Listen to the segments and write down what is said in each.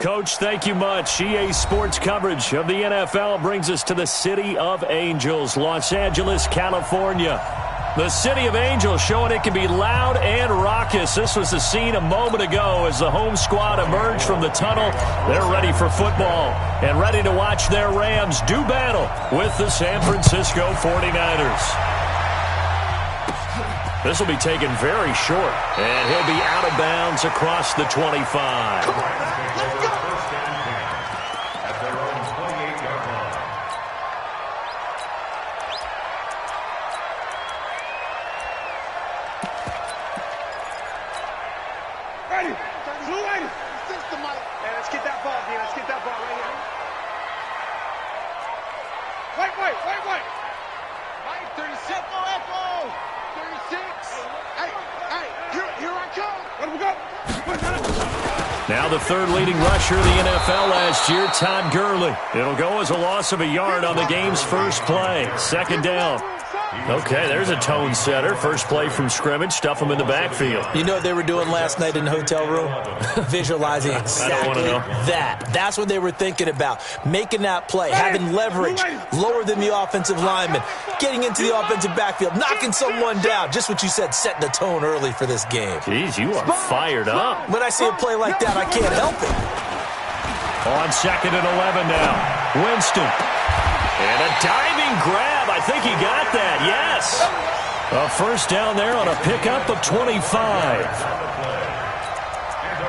Coach, thank you much. EA Sports coverage of the NFL brings us to the City of Angels, Los Angeles, California. The City of Angels showing it can be loud and raucous. This was the scene a moment ago as the home squad emerged from the tunnel. They're ready for football and ready to watch their Rams do battle with the San Francisco 49ers. This will be taken very short, and he'll be out of bounds across the 25. Now the third leading rusher of the NFL last year, Todd Gurley. It'll go as a loss of a yard on the game's first play. Second down. Okay, there's a tone setter. First play from scrimmage. Stuff them in the backfield. You know what they were doing last night in the hotel room? Visualizing exactly that. That's what they were thinking about. Making that play, having leverage, lower than the offensive lineman, getting into the offensive backfield, knocking someone down. Just what you said, setting the tone early for this game. Jeez, you are fired up. When I see a play like that, I can't help it. On 2nd and 11 now. Winston. And a diving grab. I think he got that. Yes. A first down there on a pickup of 25.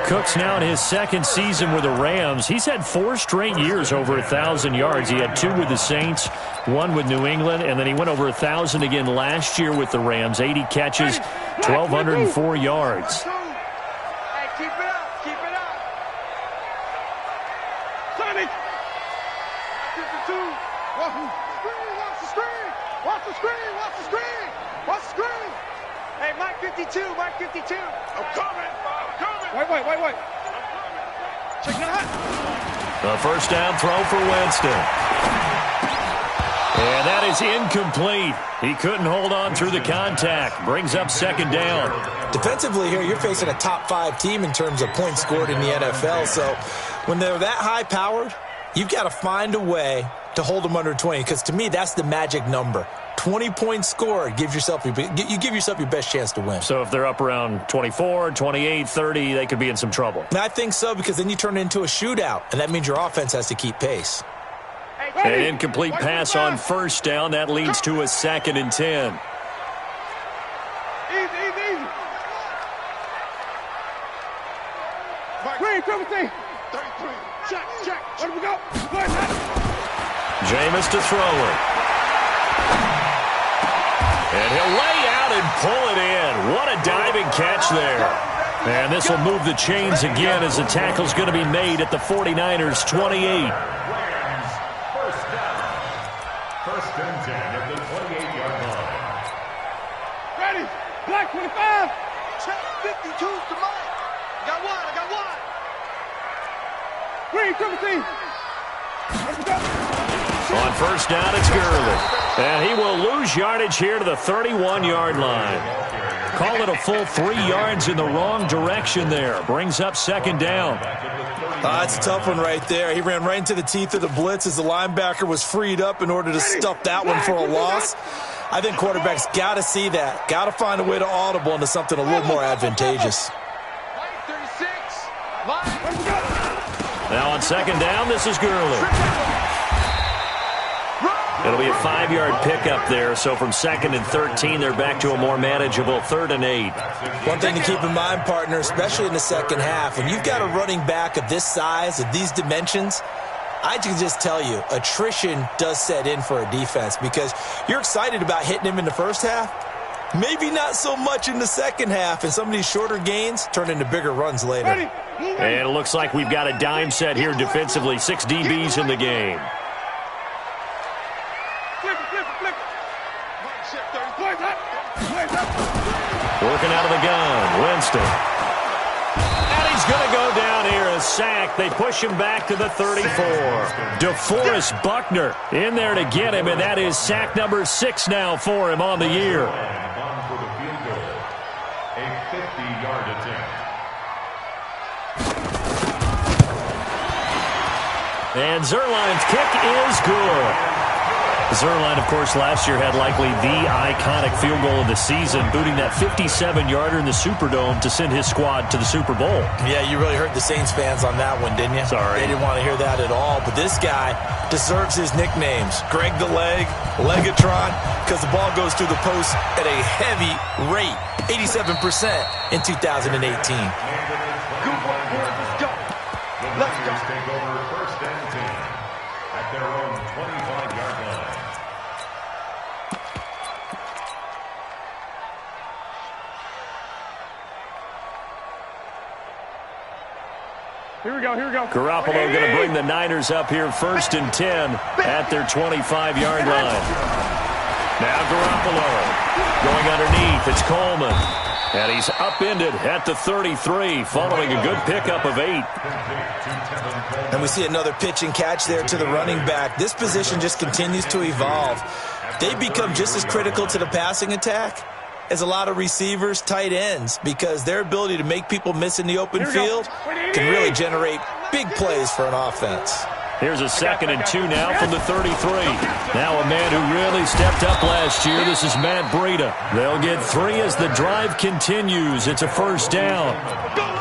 Cook's now in his second season with the Rams. He's had 4 straight years over 1,000 yards. He had 2 with the Saints, 1 with New England, and then he went over 1,000 again last year with the Rams. 80 catches, 1,204 yards. Hey, Mike 52, Mike 52. I'm coming. Wait. Check it out. The first down throw for Winston. And that is incomplete. He couldn't hold on through the contact. Brings up second down. Defensively here, you're facing a top 5 team in terms of points scored in the NFL. So when they're that high-powered, you've got to find a way to hold them under 20. Because to me, that's the magic number. 20 points scored, you give yourself your best chance to win. So if they're up around 24, 28, 30, they could be in some trouble. And I think so, because then you turn it into a shootout, and that means your offense has to keep pace. An incomplete pass on first down. That leads to a 2nd and 10. Easy. Green, 33. Check. Where do we go? Jameis to throw it. And he'll lay out and pull it in. What a diving catch there. And this will move the chains again as the tackle's going to be made at the 49ers' 28. First and 10 at the 28-yard line. Ready. Black 25. Check 52 to Mike. I got one. Green, 17. Let's go. On first down, it's Gurley. And he will lose yardage here to the 31-yard line. Call it a full 3 yards in the wrong direction there. Brings up second down. That's a tough one right there. He ran right into the teeth of the blitz as the linebacker was freed up in order to stuff that one for a loss. I think quarterbacks got to see that. Got to find a way to audible into something a little more advantageous. Now on second down, this is Gurley. It'll be a 5-yard pickup there, so from 2nd and 13, they're back to a more manageable 3rd and 8. One thing to keep in mind, partner, especially in the second half, when you've got a running back of this size, of these dimensions, I can just tell you, attrition does set in for a defense because you're excited about hitting him in the first half, maybe not so much in the second half, and some of these shorter gains turn into bigger runs later. And it looks like we've got a dime set here defensively, 6 DBs in the game. Working out of the gun, Winston. And he's going to go down here, a sack. They push him back to the 34. DeForest Buckner in there to get him, and that is sack number 6 now for him on the year. And Zuerlein's kick is good. Zuerlein, of course, last year had likely the iconic field goal of the season, booting that 57-yarder in the Superdome to send his squad to the Super Bowl. Yeah, you really hurt the Saints fans on that one, didn't you? Sorry. They didn't want to hear that at all. But this guy deserves his nicknames. Greg the Leg, Legatron, because the ball goes through the post at a heavy rate, 87% in 2018. Let's go. Let's go. Take over first and 10 at their own 25-yard line. Here we go, here we go. Garoppolo going to bring the Niners up here first and 10 at their 25-yard line. Now Garoppolo going underneath. It's Coleman. And he's upended at the 33 following a good pickup of 8. And we see another pitch and catch there to the running back. This position just continues to evolve. They become just as critical to the passing attack as a lot of receivers, tight ends, because their ability to make people miss in the open field can really generate big plays for an offense. Here's a 2nd and 2 now from the 33. Now a man who really stepped up last year. This is Matt Breida. They'll get 3 as the drive continues. It's a first down.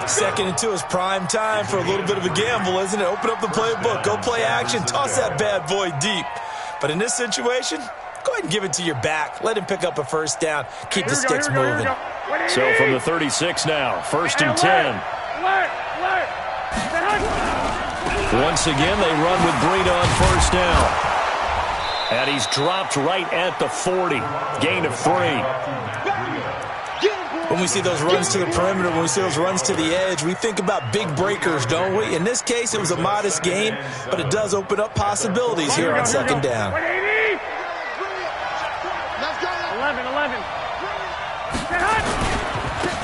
2nd and 2 is prime time for a little bit of a gamble, isn't it? Open up the playbook, go play action, toss that bad boy deep. But in this situation, go ahead and give it to your back. Let him pick up a first down. Keep the sticks moving. So from the 36 now, 1st and 10. Once again, they run with Breida on first down. And he's dropped right at the 40. Gain of 3. When we see those runs to the perimeter, when we see those runs to the edge, we think about big breakers, don't we? In this case, it was a modest gain, but it does open up possibilities here on 2nd down. 11.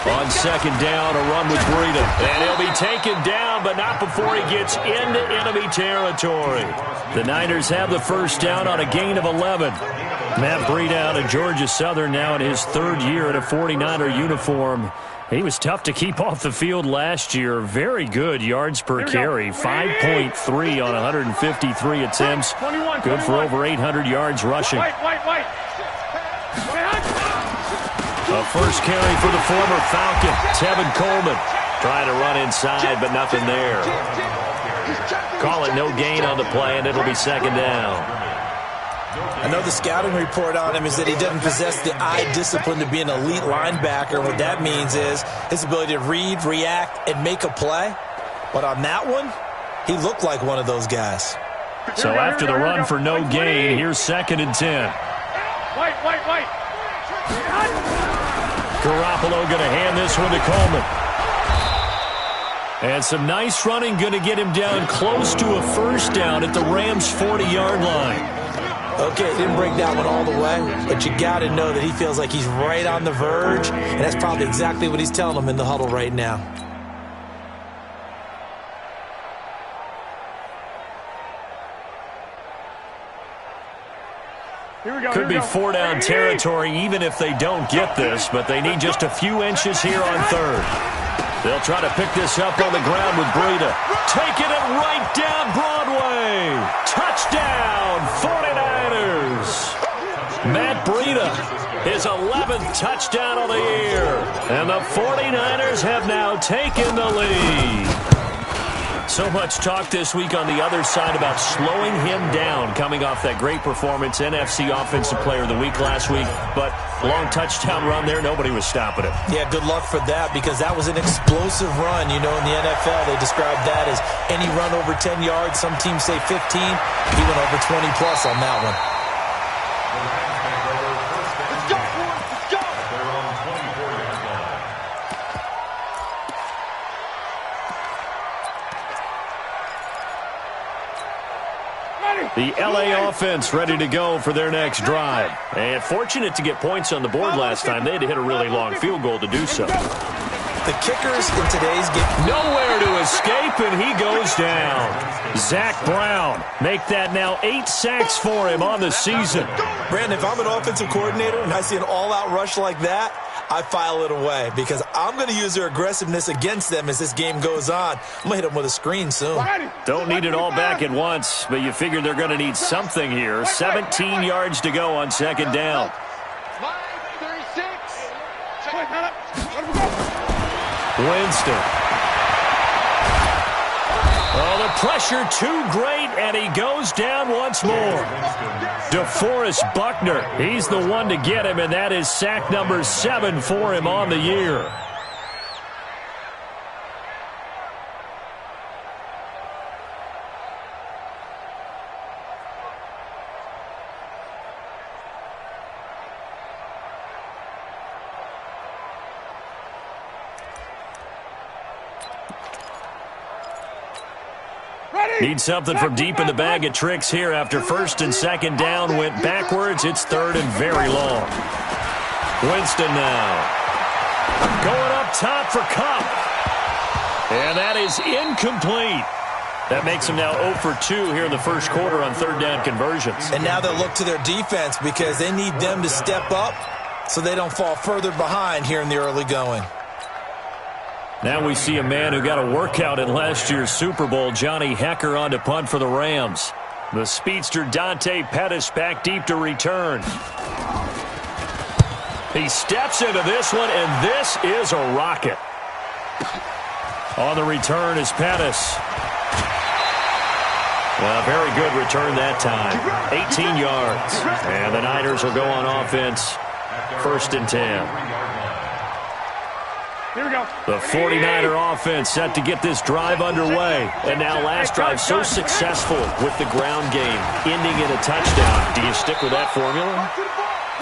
On 2nd down, a run with Breida. And he'll be taken down, but not before he gets into enemy territory. The Niners have the first down on a gain of 11. Matt Breida out of Georgia Southern now in his 3rd year in a 49er uniform. He was tough to keep off the field last year. Very good yards per carry. 5.3 on 153 attempts. Good for over 800 yards rushing. A first carry for the former Falcon, Tevin Coleman. Trying to run inside, but nothing there. Call it no gain on the play, and it'll be 2nd down. I know the scouting report on him is that he doesn't possess the eye discipline to be an elite linebacker. What that means is his ability to read, react, and make a play. But on that one, he looked like one of those guys. So after the run for no gain, here's 2nd and 10. White. Garoppolo going to hand this one to Coleman. And some nice running going to get him down close to a first down at the Rams' 40-yard line. Okay, didn't break that one all the way, but you got to know that he feels like he's right on the verge, and that's probably exactly what he's telling them in the huddle right now. Could be 4-down territory even if they don't get this, but they need just a few inches here on 3rd. They'll try to pick this up on the ground with Breida. Taking it right down Broadway. Touchdown, 49ers. Matt Breida, his 11th touchdown of the year. And the 49ers have now taken the lead. So much talk this week on the other side about slowing him down coming off that great performance, NFC Offensive Player of the Week last week. But long touchdown run there, nobody was stopping it. Yeah, good luck for that because that was an explosive run. You know, in the NFL, they describe that as any run over 10 yards. Some teams say 15. He went over 20-plus on that one. The LA offense ready to go for their next drive. And fortunate to get points on the board last time. They had to hit a really long field goal to do so. The kickers in today's game. Nowhere to escape, and he goes down. Zach Brown, make that now 8 sacks for him on the season. Brandon, if I'm an offensive coordinator and I see an all-out rush like that, I file it away because I'm going to use their aggressiveness against them as this game goes on. I'm going to hit them with a screen soon. Don't need it all back at once, but you figure they're going to need something here. 17 yards to go on second down. Winston. Oh, the pressure too great, and he goes down once more. DeForest Buckner, he's the one to get him, and that is sack number 7 for him on the year. Need something from deep in the bag of tricks here after first and second down went backwards. It's third and very long. Winston now. Going up top for Cup. And that is incomplete. That makes him now 0 for 2 here in the first quarter on third down conversions. And now they'll look to their defense because they need them to step up so they don't fall further behind here in the early going. Now we see a man who got a workout in last year's Super Bowl, Johnny Hekker, on to punt for the Rams. The speedster Dante Pettis back deep to return. He steps into this one, and this is a rocket. On the return is Pettis. Well, very good return that time. 18 yards. And the Niners will go on offense. First and 10. Here we go. The 49er offense set to get this drive underway. And now last drive so successful with the ground game, ending in a touchdown. Do you stick with that formula?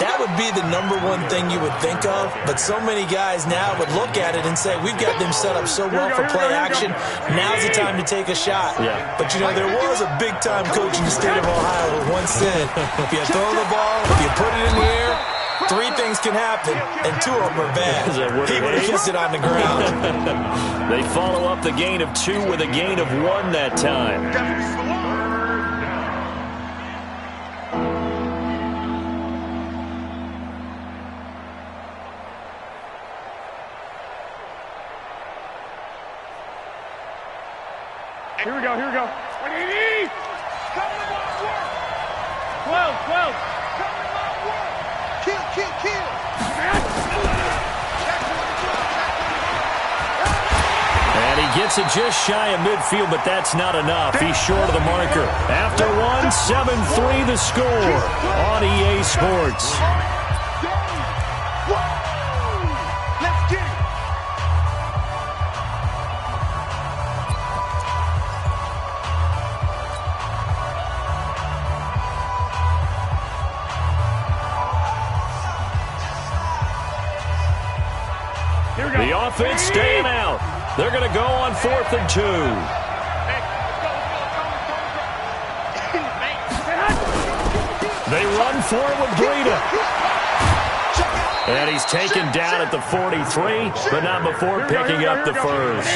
That would be the number one thing you would think of, but so many guys now would look at it and say, we've got them set up so well for play action. Now's the time to take a shot. Yeah. But, you know, there was a big-time coach in the state of Ohio who once said, if you throw the ball, if you put it in the air, 3 things can happen, and 2 of them are bad. He would have kissed it on the ground. They follow up the gain of 2 with a gain of 1 that time. Here we go, here we go. 12, 12. Kill. And he gets it just shy of midfield, but that's not enough. He's short of the marker. After 1, 7-3 the score on EA Sports. Let's get it. The offense staying out. They're going to go on 4th and 2. They run for it with Breida. And he's taken down at the 43, but not before picking up the first.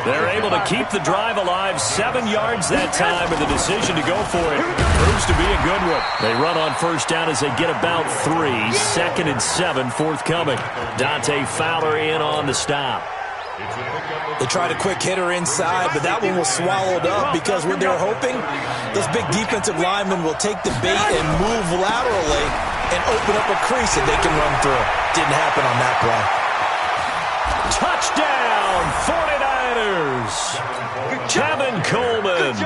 They're able to keep the drive alive, 7 yards that time, and the decision to go for it proves to be a good one. They run on first down as they get about 3, 2nd and 7 forthcoming. Dante Fowler in on the stop. They tried a quick hitter inside, but that one was swallowed up because what they're hoping, those big defensive linemen will take the bait and move laterally and open up a crease that they can run through. Didn't happen on that play. Touchdown, 49ers! Kevin Coleman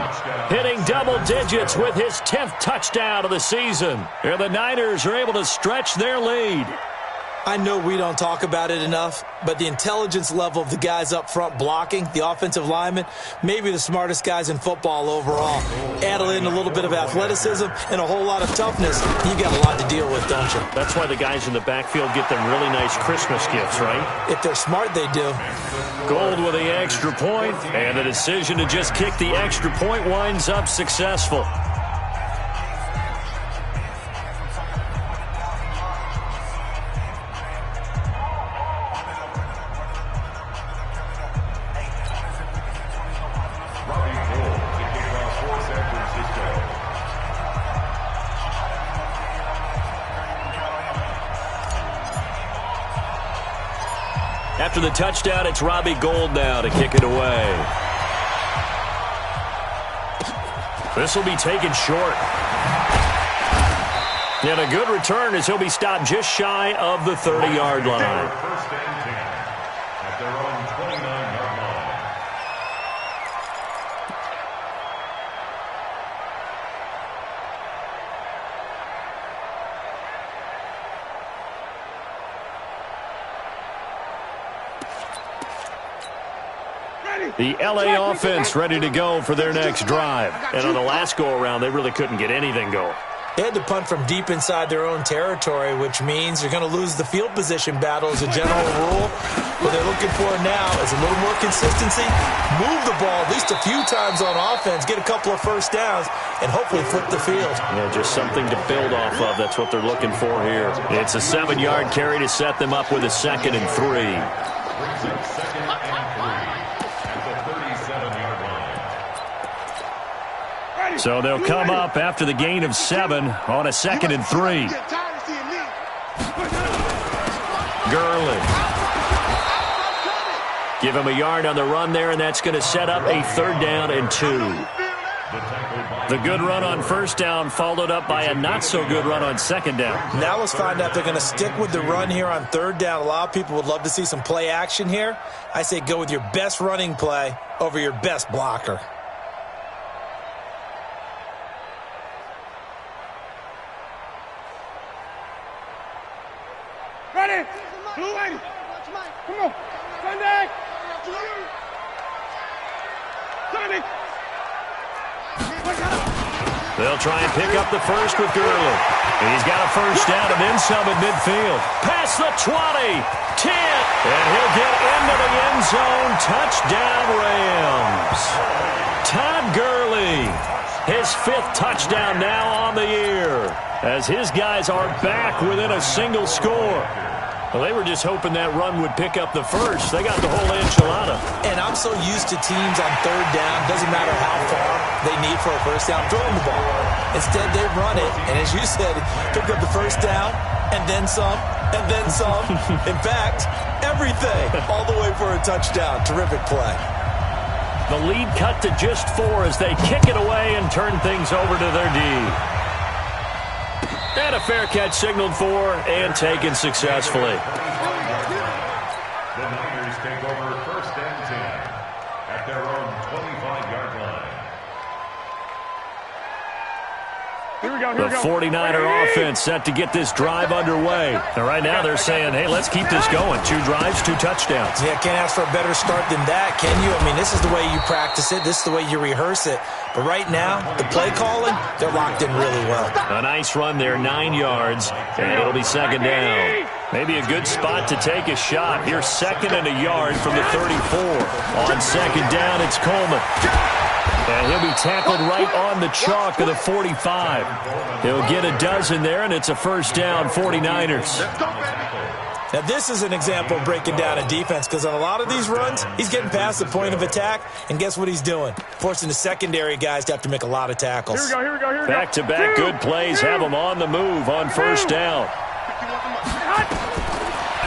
hitting double digits with his 10th touchdown of the season. And the Niners are able to stretch their lead. I know we don't talk about it enough, but the intelligence level of the guys up front blocking, the offensive linemen, maybe the smartest guys in football overall. Add in a little bit of athleticism and a whole lot of toughness, you got a lot to deal with, don't you? That's why the guys in the backfield get them really nice Christmas gifts, right? If they're smart, they do. Gold with the extra point, and the decision to just kick the extra point winds up successful. After the touchdown, it's Robbie Gould now to kick it away. This will be taken short. And a good return as he'll be stopped just shy of the 30-yard line. First and 10 at their own 29-yard line. The LA offense ready to go for their next drive. And on the last go-around, they really couldn't get anything going. They had to punt from deep inside their own territory, which means you're going to lose the field position battle as a general rule. What they're looking for now is a little more consistency, move the ball at least a few times on offense, get a couple of first downs, and hopefully flip the field. Yeah, just something to build off of. That's what they're looking for here. It's a 7-yard carry to set them up with a 2nd and 3. Brings up 2nd and 3 at the 37-yard line. So they'll come up after the gain of 7 on a 2nd and 3. Gurley. Give him a yard on the run there, and that's going to set up a 3rd down and 2. The good run on 1st down followed up by a not-so-good run on 2nd down. Now let's find out if they're going to stick with the run here on 3rd down. A lot of people would love to see some play action here. I say go with your best running play over your best blocker. Ready? Blue lady. Come on. Sunday. Sunday. They'll try and pick up the first with Gurley. And he's got a 1st down and then some at midfield. Past the 20, 10, and he'll get into the end zone. Touchdown, Rams. Todd Gurley, his 5th touchdown now on the year, as his guys are back within a single score. Well, they were just hoping that run would pick up the first. They got the whole enchilada. And I'm so used to teams on 3rd down, doesn't matter how far they need for a 1st down, throwing the ball. Instead, they run it, and as you said, pick up the 1st down, and then some, and then some. In fact, everything, all the way for a touchdown. Terrific play. The lead cut to just 4 as they kick it away and turn things over to their D. And a fair catch signaled for and taken successfully. The Niners take over 1st and 10 at their own 25-yard line. Here we go. The 49er offense set to get this drive underway. And right now they're saying, hey, let's keep this going. 2 drives, 2 touchdowns. Yeah, can't ask for a better start than that, can you? I mean, this is the way you practice it. This is the way you rehearse it. But right now, the play calling, they're locked in really well. A nice run there, 9 yards, and it'll be 2nd down. Maybe a good spot to take a shot. Here's 2nd and a yard from the 34. On 2nd down, it's Coleman. And he'll be tackled right on the chalk of the 45. He'll get a dozen there, and it's a 1st down, 49ers. Now, this is an example of breaking down a defense, because on a lot of these runs, he's getting past the point of attack, and guess what he's doing? Forcing the secondary guys to have to make a lot of tackles. Here we go. Back-to-back good plays have them on the move on 1st down.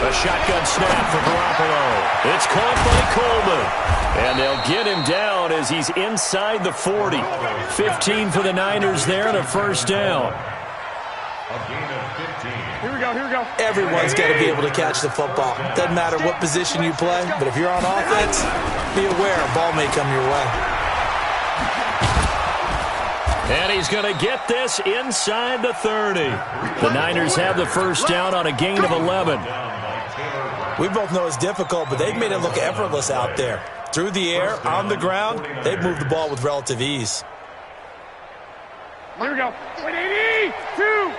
A shotgun snap for Garoppolo. It's caught by Coleman. And they'll get him down as he's inside the 40. 15 for the Niners there and a 1st down. A gain of 15. Here we go. Everyone's got to be able to catch the football. Doesn't matter what position you play, but if you're on offense, be aware a ball may come your way. And he's going to get this inside the 30. The Niners have the 1st down on a gain of 11. We both know it's difficult, but they've made it look effortless out there. Through the air, on the ground, they've moved the ball with relative ease. Here we go. 180. 2.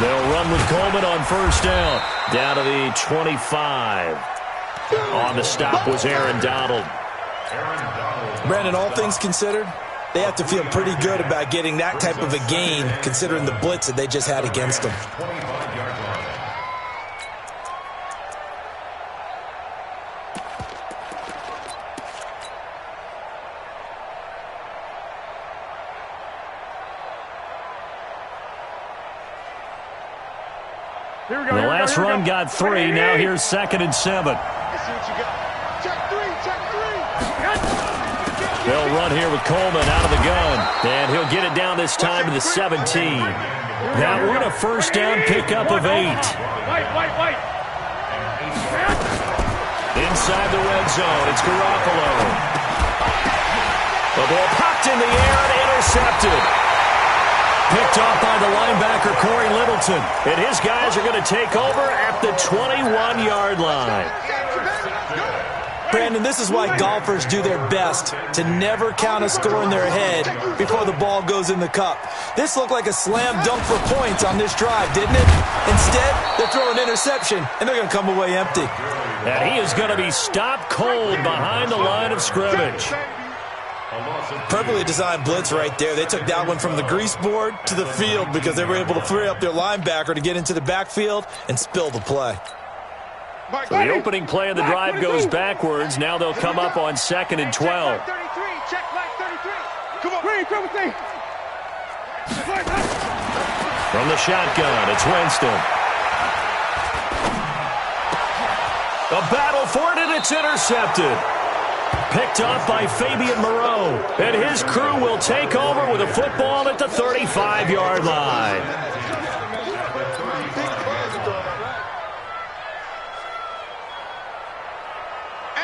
They'll run with Coleman on 1st down. Down to the 25. On the stop was Aaron Donald. Brandon, all things considered, they have to feel pretty good about getting that type of a gain, considering the blitz that they just had against them. 25-yard line. The last run got 3. Now here's 2nd and 7. Let's see what you got. Check 3, check 3. They'll run here with Coleman out of the gun. And he'll get it down this time to the 17. That one a first down pickup of 8. White. Inside the red zone, it's Garoppolo. The ball popped in the air and intercepted. Picked off by the linebacker, Corey Littleton. And his guys are going to take over at the 21-yard line. Brandon, this is why golfers do their best to never count a score in their head before the ball goes in the cup. This looked like a slam dunk for points on this drive, didn't it? Instead, they're throwing an interception, and they're going to come away empty. And he is going to be stopped cold behind the line of scrimmage. Perfectly designed blitz right there. They took that one from the grease board to the field because they were able to free up their linebacker to get into the backfield and spill the play. So the opening play of the drive goes backwards. Now they'll come up on 2nd and 12. Check flag 33. Come on. From the shotgun, it's Winston. A battle for it, and it's intercepted. Picked off by Fabian Moreau. And his crew will take over with a football at the 35-yard line.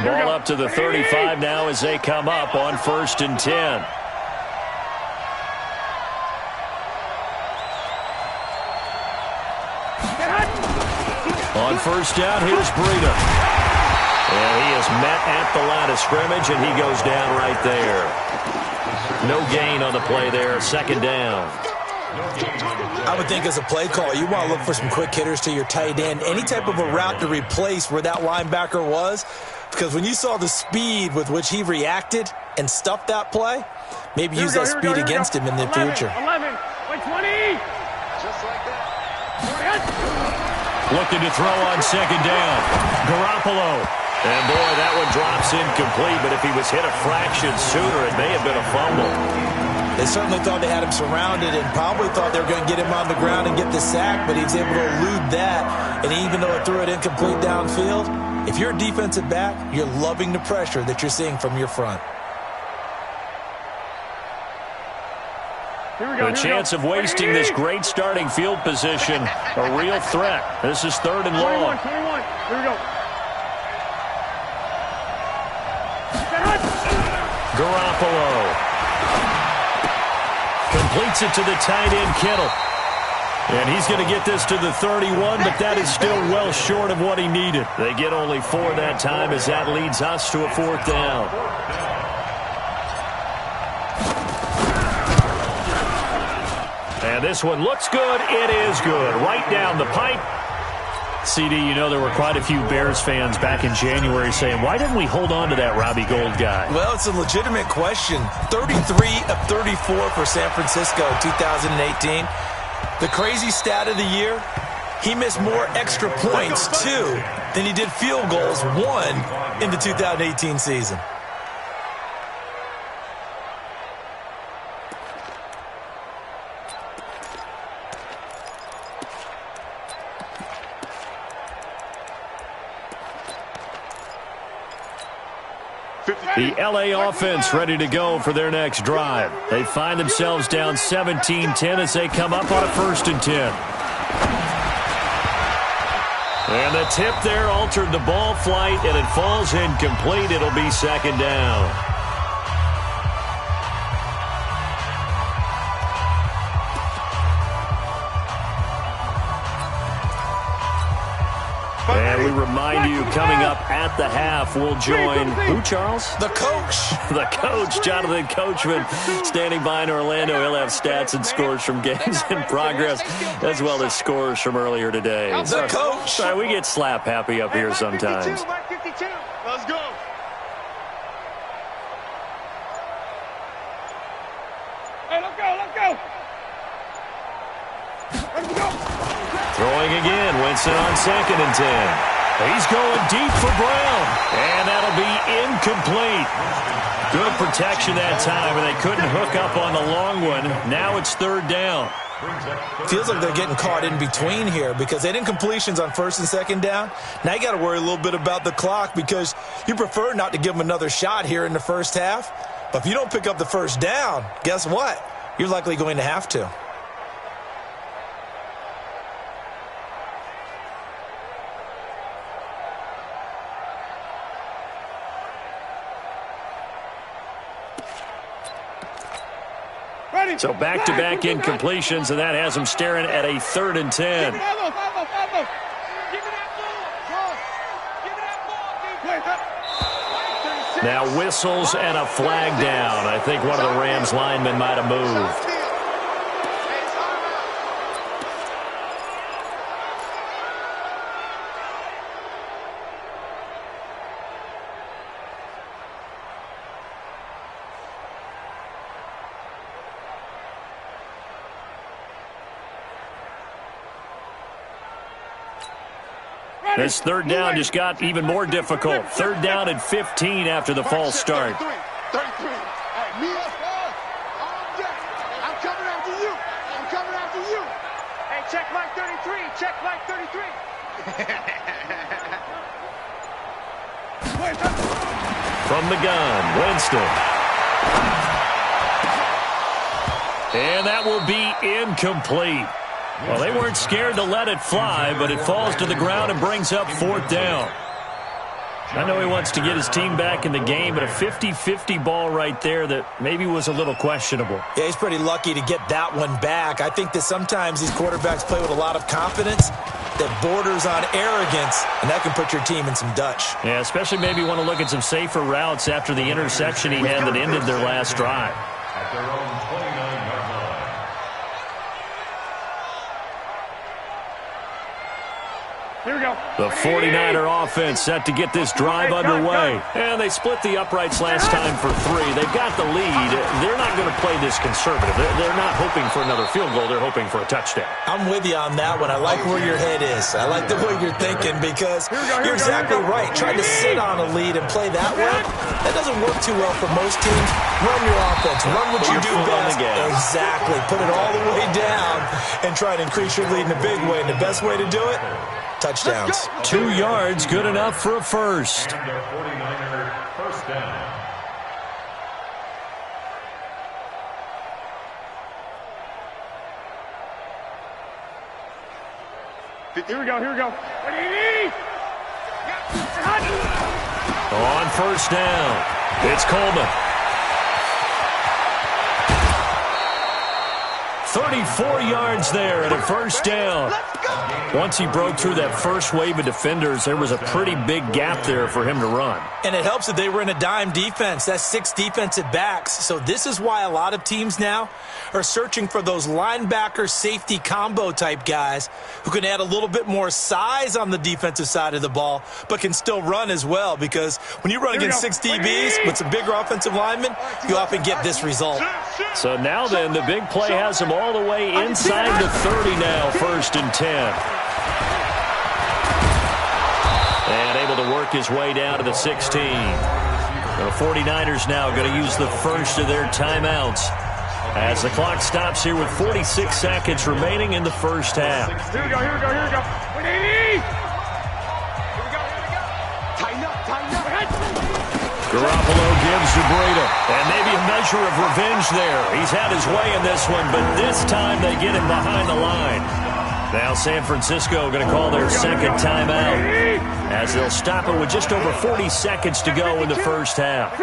Ball up to the 35 now as they come up on 1st and 10. On 1st down, here's Breida. And he is met at the line of scrimmage, and he goes down right there. No gain on the play there, 2nd down. I would think as a play call, you want to look for some quick hitters to your tight end. Any type of a route to replace where that linebacker was. Because when you saw the speed with which he reacted and stuffed that play, maybe use that speed against him in the future. 11, 20. Just like that. Looking to throw on 2nd down. Garoppolo. And boy, that one drops incomplete, but if he was hit a fraction sooner, it may have been a fumble. They certainly thought they had him surrounded and probably thought they were going to get him on the ground and get the sack, but he was able to elude that. And even though it threw it incomplete downfield, if you're a defensive back, you're loving the pressure that you're seeing from your front. The chance of wasting this great starting field position, a real threat. This is 3rd and long. 21. Here we go. Garoppolo completes it to the tight end, Kittle. And he's going to get this to the 31, but that is still well short of what he needed. They get only 4 that time as that leads us to a 4th down. And this one looks good. It is good. Right down the pipe. CD, you know there were quite a few Bears fans back in January saying, why didn't we hold on to that Robbie Gould guy? Well, it's a legitimate question. 33 of 34 for San Francisco in 2018. The crazy stat of the year, he missed more extra points, 2, than he did field goals, 1, in the 2018 season. The LA offense ready to go for their next drive. They find themselves down 17-10 as they come up on a 1st and 10. And the tip there altered the ball flight, and it falls incomplete. It'll be 2nd down. And we remind you, coming up at the half, we'll join who, Charles? The coach. The coach, Jonathan Coachman, standing by in Orlando. He'll have stats and scores from games in progress, as well as scores from earlier today. The coach. Sorry, we get slap happy up here sometimes. Mark 52. Let's go. Hey, let's go. Let's go. Throwing again, Winston on 2nd and 10. He's going deep for Brown, and that'll be incomplete. Good protection that time, and they couldn't hook up on the long one. Now it's third down. Feels like they're getting caught in between here because they didn't completions on first and second down. Now you got to worry a little bit about the clock because you prefer not to give them another shot here in the first half. But if you don't pick up the first down, guess what? You're likely going to have to. So back-to-back incompletions, and that has them staring at a 3rd and 10. Now whistles and a flag down. I think one of the Rams linemen might have moved. This third down just got even more difficult. Third down and 15 after the false start. 33. Hey, me up, I'm coming after you. I'm coming after you. Hey, check Mike 33. Check Mike 33. From the gun, Winston. And that will be incomplete. Well, they weren't scared to let it fly, but it falls to the ground and brings up 4th down. I know he wants to get his team back in the game, but a 50-50 ball right there that maybe was a little questionable. Yeah, he's pretty lucky to get that one back. I think that sometimes these quarterbacks play with a lot of confidence that borders on arrogance, and that can put your team in some Dutch. Yeah, especially maybe want to look at some safer routes after the interception he had that ended their last drive. At their own 29-yard line. Here we go. The 49er offense set to get this drive underway. And they split the uprights last time for 3. They've got the lead. They're not going to play this conservative. They're not hoping for another field goal. They're hoping for a touchdown. I'm with you on that one. I like where your head is. I like the way you're thinking because you're exactly right. Trying to sit on a lead and play that way, that doesn't work too well for most teams. Run your offense. Run what you do best. Exactly. Put it all the way down and try to increase your lead in a big way. And the best way to do it, touchdowns. 2 yards, good enough for a first. And their 49er first down. Here we go. What do you need? On first down, it's Coleman. 34 yards there and a first down. Once he broke through that first wave of defenders, there was a pretty big gap there for him to run. And it helps that they were in a dime defense. That's 6 defensive backs. So this is why a lot of teams now are searching for those linebacker safety combo type guys who can add a little bit more size on the defensive side of the ball, but can still run as well. Because when you run against 6 DBs with some bigger offensive linemen, you often get this result. So now then, the big play has him all the way inside the 30 now, 1st and 10. And able to work his way down to the 16. The 49ers now going to use the first of their timeouts as the clock stops here with 46 seconds remaining in the first half. Here we go. What do you need? Here we go. Tighten up. Garoppolo gives to Breda. And maybe a measure of revenge there. He's had his way in this one, but this time they get him behind the line. Now San Francisco going to call their second timeout as they'll stop it with just over 40 seconds to go in the first half.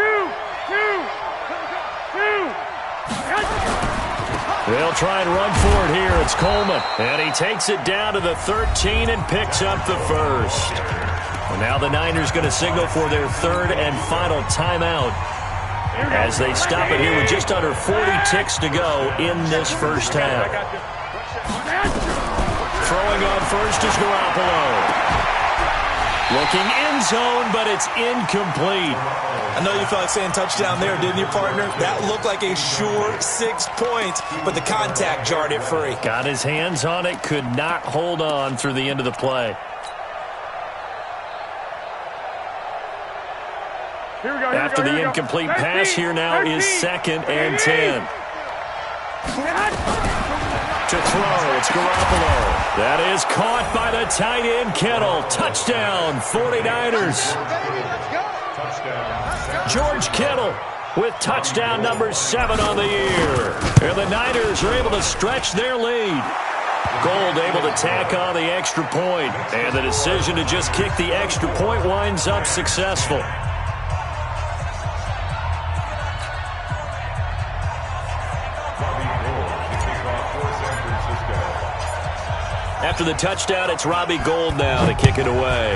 They'll try and run for it here. It's Coleman. And he takes it down to the 13 and picks up the first. And now the Niners going to signal for their third and final timeout as they stop it here with just under 40 ticks to go in this first half. Throwing on first is Garoppolo. Looking end zone, but it's incomplete. I know you felt like saying touchdown there, didn't you, partner? That looked like a sure 6 points, but the contact jarred it free. Got his hands on it, could not hold on through the end of the play. After the incomplete pass, here now is 2nd and 10. To throw, it's Garoppolo. That is caught by the tight end, Kittle. Touchdown, 49ers. George Kittle with touchdown number 7 on the year. And the Niners are able to stretch their lead. Gold able to tack on the extra point. And the decision to just kick the extra point winds up successful. After the touchdown, it's Robbie Gould now to kick it away.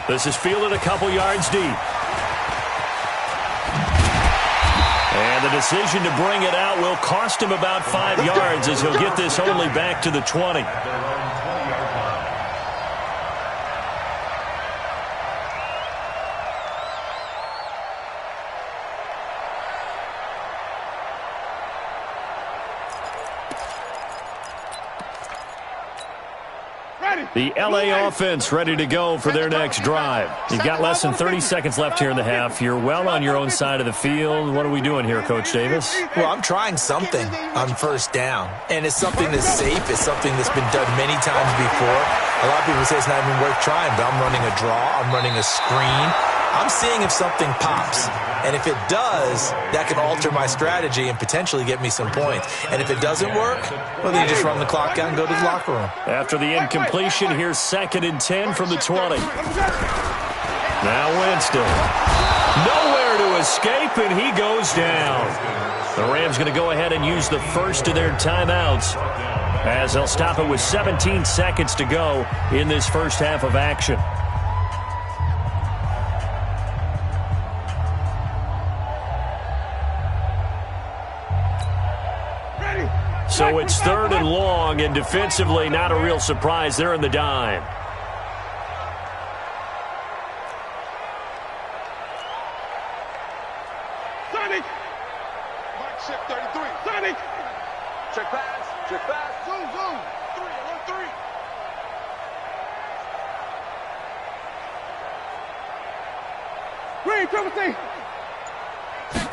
This is fielded a couple yards deep. And the decision to bring it out will cost him about 5 yards as he'll get this only back to the 20. The L.A. offense ready to go for their next drive. You've got less than 30 seconds left here in the half. You're well on your own side of the field. What are we doing here, Coach Davis? Well, I'm trying something on first down, and it's something that's safe. It's something that's been done many times before. A lot of people say it's not even worth trying, but I'm running a draw. I'm running a screen. I'm seeing if something pops. And if it does, that can alter my strategy and potentially get me some points. And if it doesn't work, well, then you just run the clock out and go to the locker room. After the incompletion, here's 2nd and 10 from the 20. Now Winston. Nowhere to escape, and he goes down. The Rams going to go ahead and use the first of their timeouts as they'll stop it with 17 seconds to go in this first half of action. So it's 3rd and long, and defensively not a real surprise. They're in the dime. Sonny! Mike shift 33. Sonny! Check pass. Check pass. Zoom, zoom. 3, 1, 3. Green, triple T.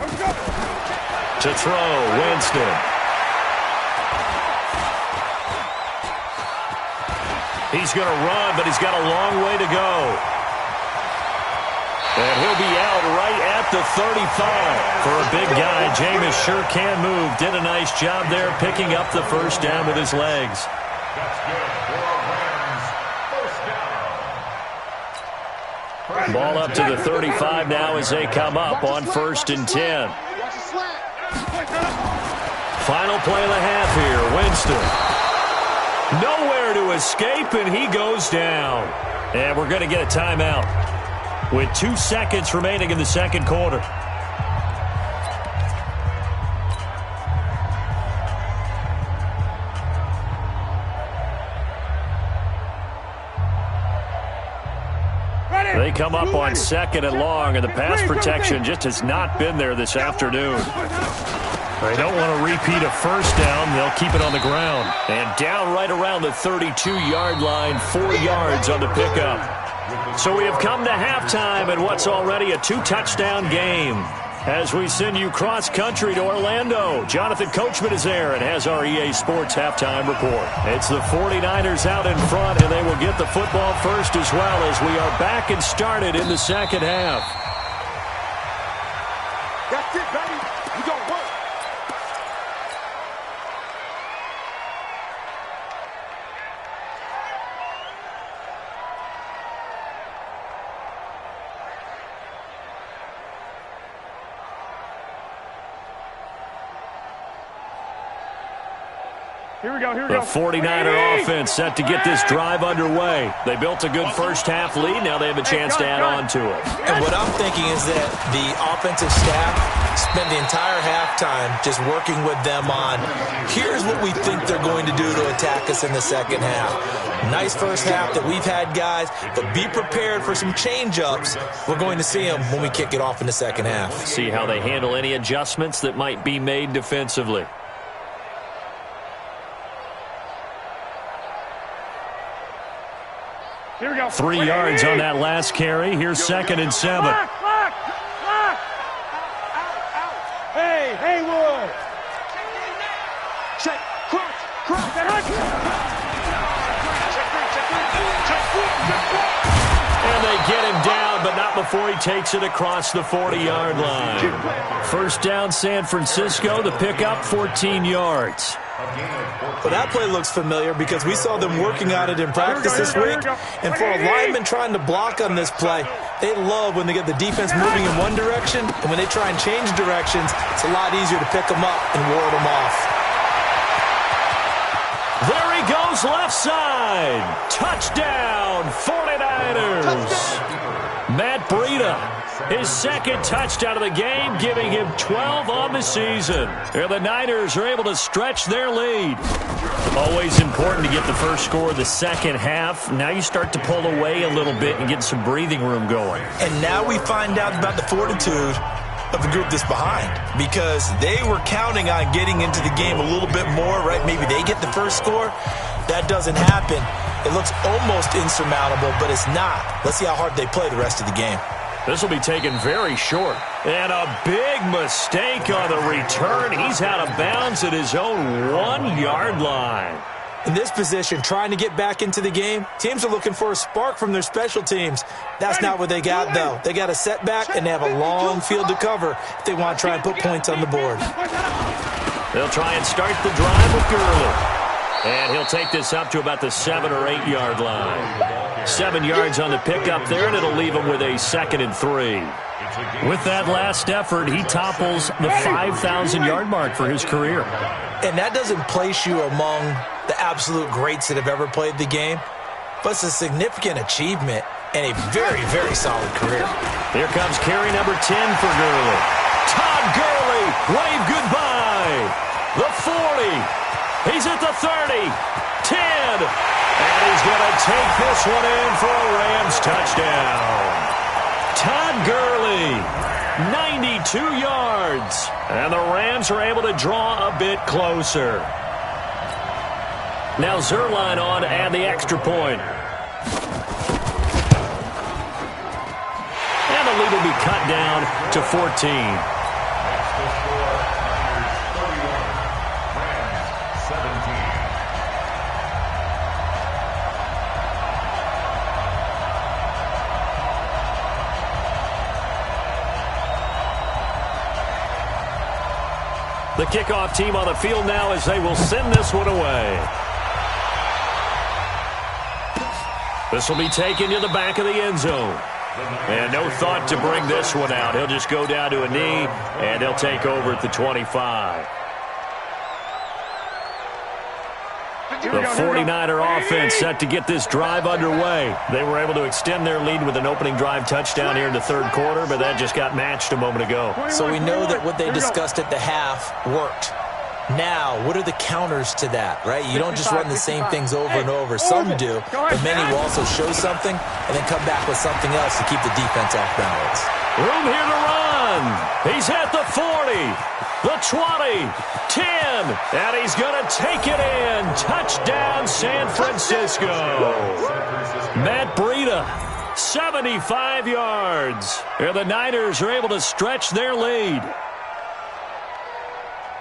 Let's go. To throw, Winston. He's going to run, but he's got a long way to go. And he'll be out right at the 35. For a big guy, Jameis sure can move. Did a nice job there picking up the first down with his legs. That's good for Rams. First down. Ball up to the 35 now as they come up on 1st and 10. Final play of the half here, Winston. Nowhere to escape, and he goes down. And we're going to get a timeout with 2 seconds remaining in the second quarter. They come up on 2nd and long, and the pass protection just has not been there this afternoon. They don't want to repeat a first down. They'll keep it on the ground. And down right around the 32-yard line, 4 yards on the pickup. So we have come to halftime in what's already a 2-touchdown game. As we send you cross-country to Orlando, Jonathan Coachman is there and has our EA Sports halftime report. It's the 49ers out in front, and they will get the football first as well as we are back and started in the second half. That's it, baby. We don't work. Here we go, here we go. The 49er offense set to get this drive underway. They built a good first half lead. Now they have a chance to add on to it. And what I'm thinking is that the offensive staff spent the entire halftime just working with them on, here's what we think they're going to do to attack us in the second half. Nice first half that we've had, guys, but be prepared for some change-ups. We're going to see them when we kick it off in the second half. See how they handle any adjustments that might be made defensively. Here we go. 3 yards on that last carry. Here's 2nd and 7. Lock. Hey, Haywood. Check, cross. And they get him down, but not before he takes it across the 40-yard line. First down, San Francisco. The pickup, 14 yards. Well, that play looks familiar because we saw them working on it in practice this week. And for a lineman trying to block on this play, they love when they get the defense moving in one direction. And when they try and change directions, it's a lot easier to pick them up and ward them off. There he goes, left side. Touchdown, 49ers. Matt Breida, his 2nd touchdown of the game, giving him 12 on the season. And the Niners are able to stretch their lead. Always important to get the first score of the second half. Now you start to pull away a little bit and get some breathing room going. And now we find out about the fortitude of the group that's behind, because they were counting on getting into the game a little bit more, right? Maybe they get the first score. That doesn't happen. It looks almost insurmountable, but it's not. Let's see how hard they play the rest of the game. This will be taken very short. And a big mistake on the return. He's out of bounds at his own 1-yard line. In this position, trying to get back into the game, teams are looking for a spark from their special teams. That's not what they got, though. They got a setback, and they have a long field to cover if they want to try and put points on the board. They'll try and start the drive with Gurley. And he'll take this up to about the 7 or 8 yard line. 7 yards on the pickup there, and it'll leave him with a 2nd and 3. With that last effort, he topples the 5,000-yard mark for his career. And that doesn't place you among the absolute greats that have ever played the game, but it's a significant achievement and a very, very solid career. Here comes carry number 10 for Gurley. Todd Gurley, wave goodbye. The 40. He's at the 30, 10, and he's going to take this one in for a Rams touchdown. Todd Gurley, 92 yards, and the Rams are able to draw a bit closer. Now Zerline on to add the extra point. And the lead will be cut down to 14. The kickoff team on the field now as they will send this one away. This will be taken to the back of the end zone. And no thought to bring this one out. He'll just go down to a knee, and they'll take over at the 25. The 49er offense set to get this drive underway. They were able to extend their lead with an opening drive touchdown here in the third quarter, but that just got matched a moment ago. So we know that what they discussed at the half worked. Now, what are the counters to that, right? You don't just run the same things over and over. Some do, but many will also show something and then come back with something else to keep the defense off balance. Room here to run. He's at the 40, the 20, 10, and he's going to take it in. Touchdown, San Francisco. Matt Breida, 75 yards. And the Niners are able to stretch their lead.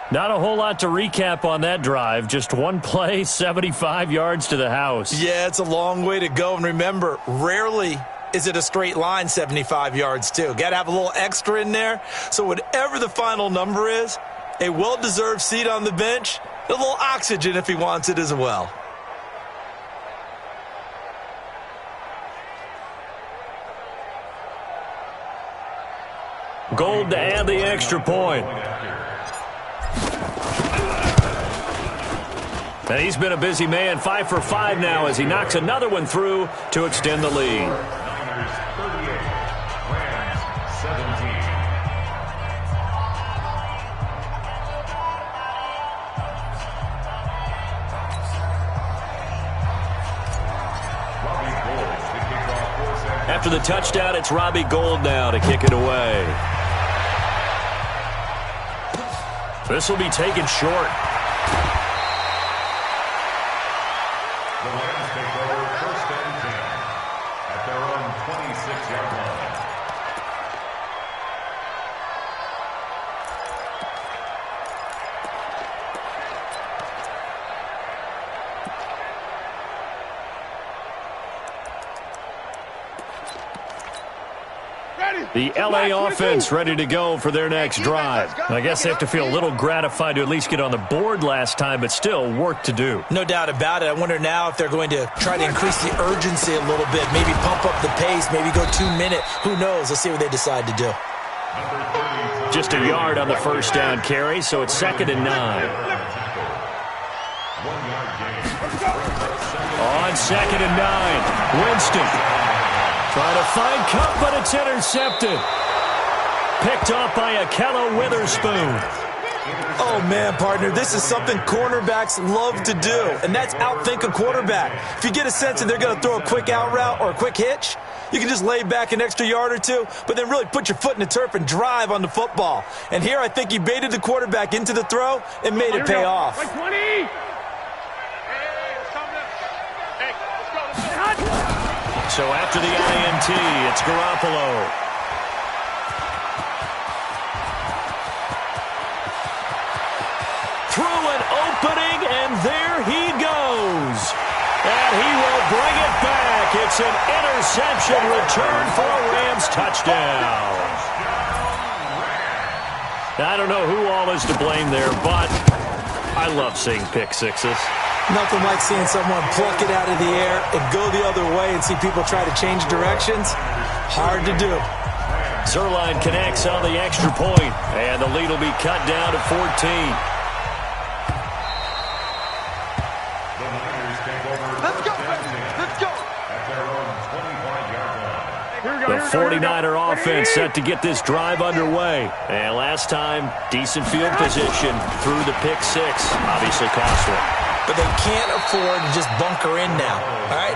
Not a whole lot to recap on that drive. Just one play, 75 yards to the house. Yeah, it's a long way to go. And remember, rarely is it a straight line 75 yards, too. Got to have a little extra in there. So whatever the final number is, a well-deserved seat on the bench, a little oxygen if he wants it as well. Gold to add the extra point. And he's been a busy man, 5 for 5 now as he knocks another one through to extend the lead. Niners 38, Rams 17. After the touchdown, it's Robbie Gould now to kick it away. This will be taken short. The LA offense ready to go for their next drive. I guess they have to feel a little gratified to at least get on the board last time, but still work to do. No doubt about it. I wonder now if they're going to try to increase the urgency a little bit, maybe pump up the pace, maybe go 2-minute. Who knows? Let's see what they decide to do. Just a yard on the first down carry, so it's 2nd and 9. On 2nd and 9, Winston. Trying to find Cup, but it's intercepted. Picked off by Akello Witherspoon. Oh, man, partner, this is something cornerbacks love to do, and that's outthink a quarterback. If you get a sense that they're going to throw a quick out route or a quick hitch, you can just lay back an extra yard or two, but then really put your foot in the turf and drive on the football. And here I think he baited the quarterback into the throw and made it pay off. So after the INT, it's Garoppolo. Through an opening, and there he goes. And he will bring it back. It's an interception return for a Rams touchdown. I don't know who all is to blame there, but I love seeing pick sixes. Nothing like seeing someone pluck it out of the air and go the other way and see people try to change directions. Hard to do. Zerline connects on the extra point, and the lead will be cut down to 14. Let's go. Let's go. The 49er offense set to get this drive underway. And last time, decent field position through the pick six. Obviously costly. But they can't afford to just bunker in now. All right,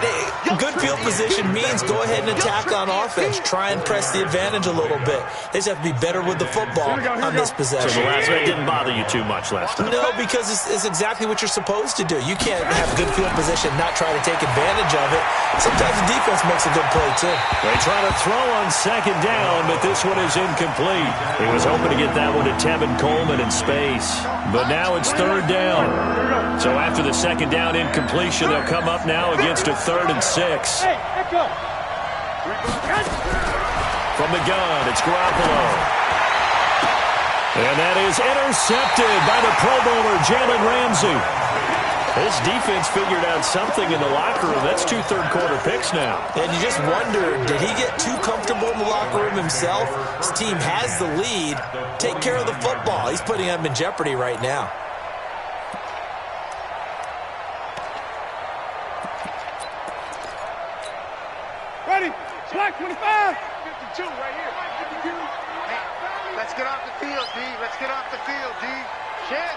good field position means go ahead and attack on offense. Try and press the advantage a little bit. They just have to be better with the football on this possession. So the last one didn't bother you too much last time? No, because it's exactly what you're supposed to do. You can't have good field position, not try to take advantage of it. Sometimes the defense makes a good play, too. They try to throw on 2nd down, but this one is incomplete. He was hoping to get that one to Tevin Coleman in space. But now it's 3rd down. So after the 2nd down incompletion, they'll come up now against a 3rd and 6. From the gun, it's Garoppolo. And that is intercepted by the Pro Bowler, Jalen Ramsey. This defense figured out something in the locker room. That's 2 third-quarter picks now. And you just wonder, did he get too comfortable in the locker room himself? His team has the lead. Take care of the football. He's putting them in jeopardy right now. Ready? Slack 25. 52 right here. 52. Hey, let's get off the field, D. Let's get off the field, D. Share.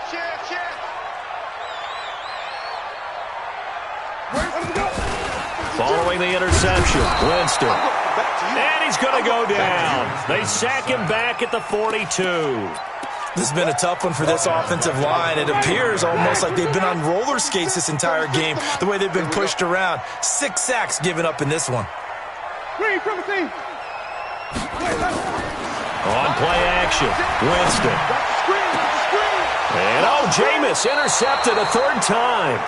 Following the interception, Winston. And he's going to go down. They sack him back at the 42. This has been a tough one for this offensive line. It appears almost like they've been on roller skates this entire game, the way they've been pushed around. 6 sacks given up in this one. Green, Timothy. On play action, Winston. And Jameis intercepted a 3rd time.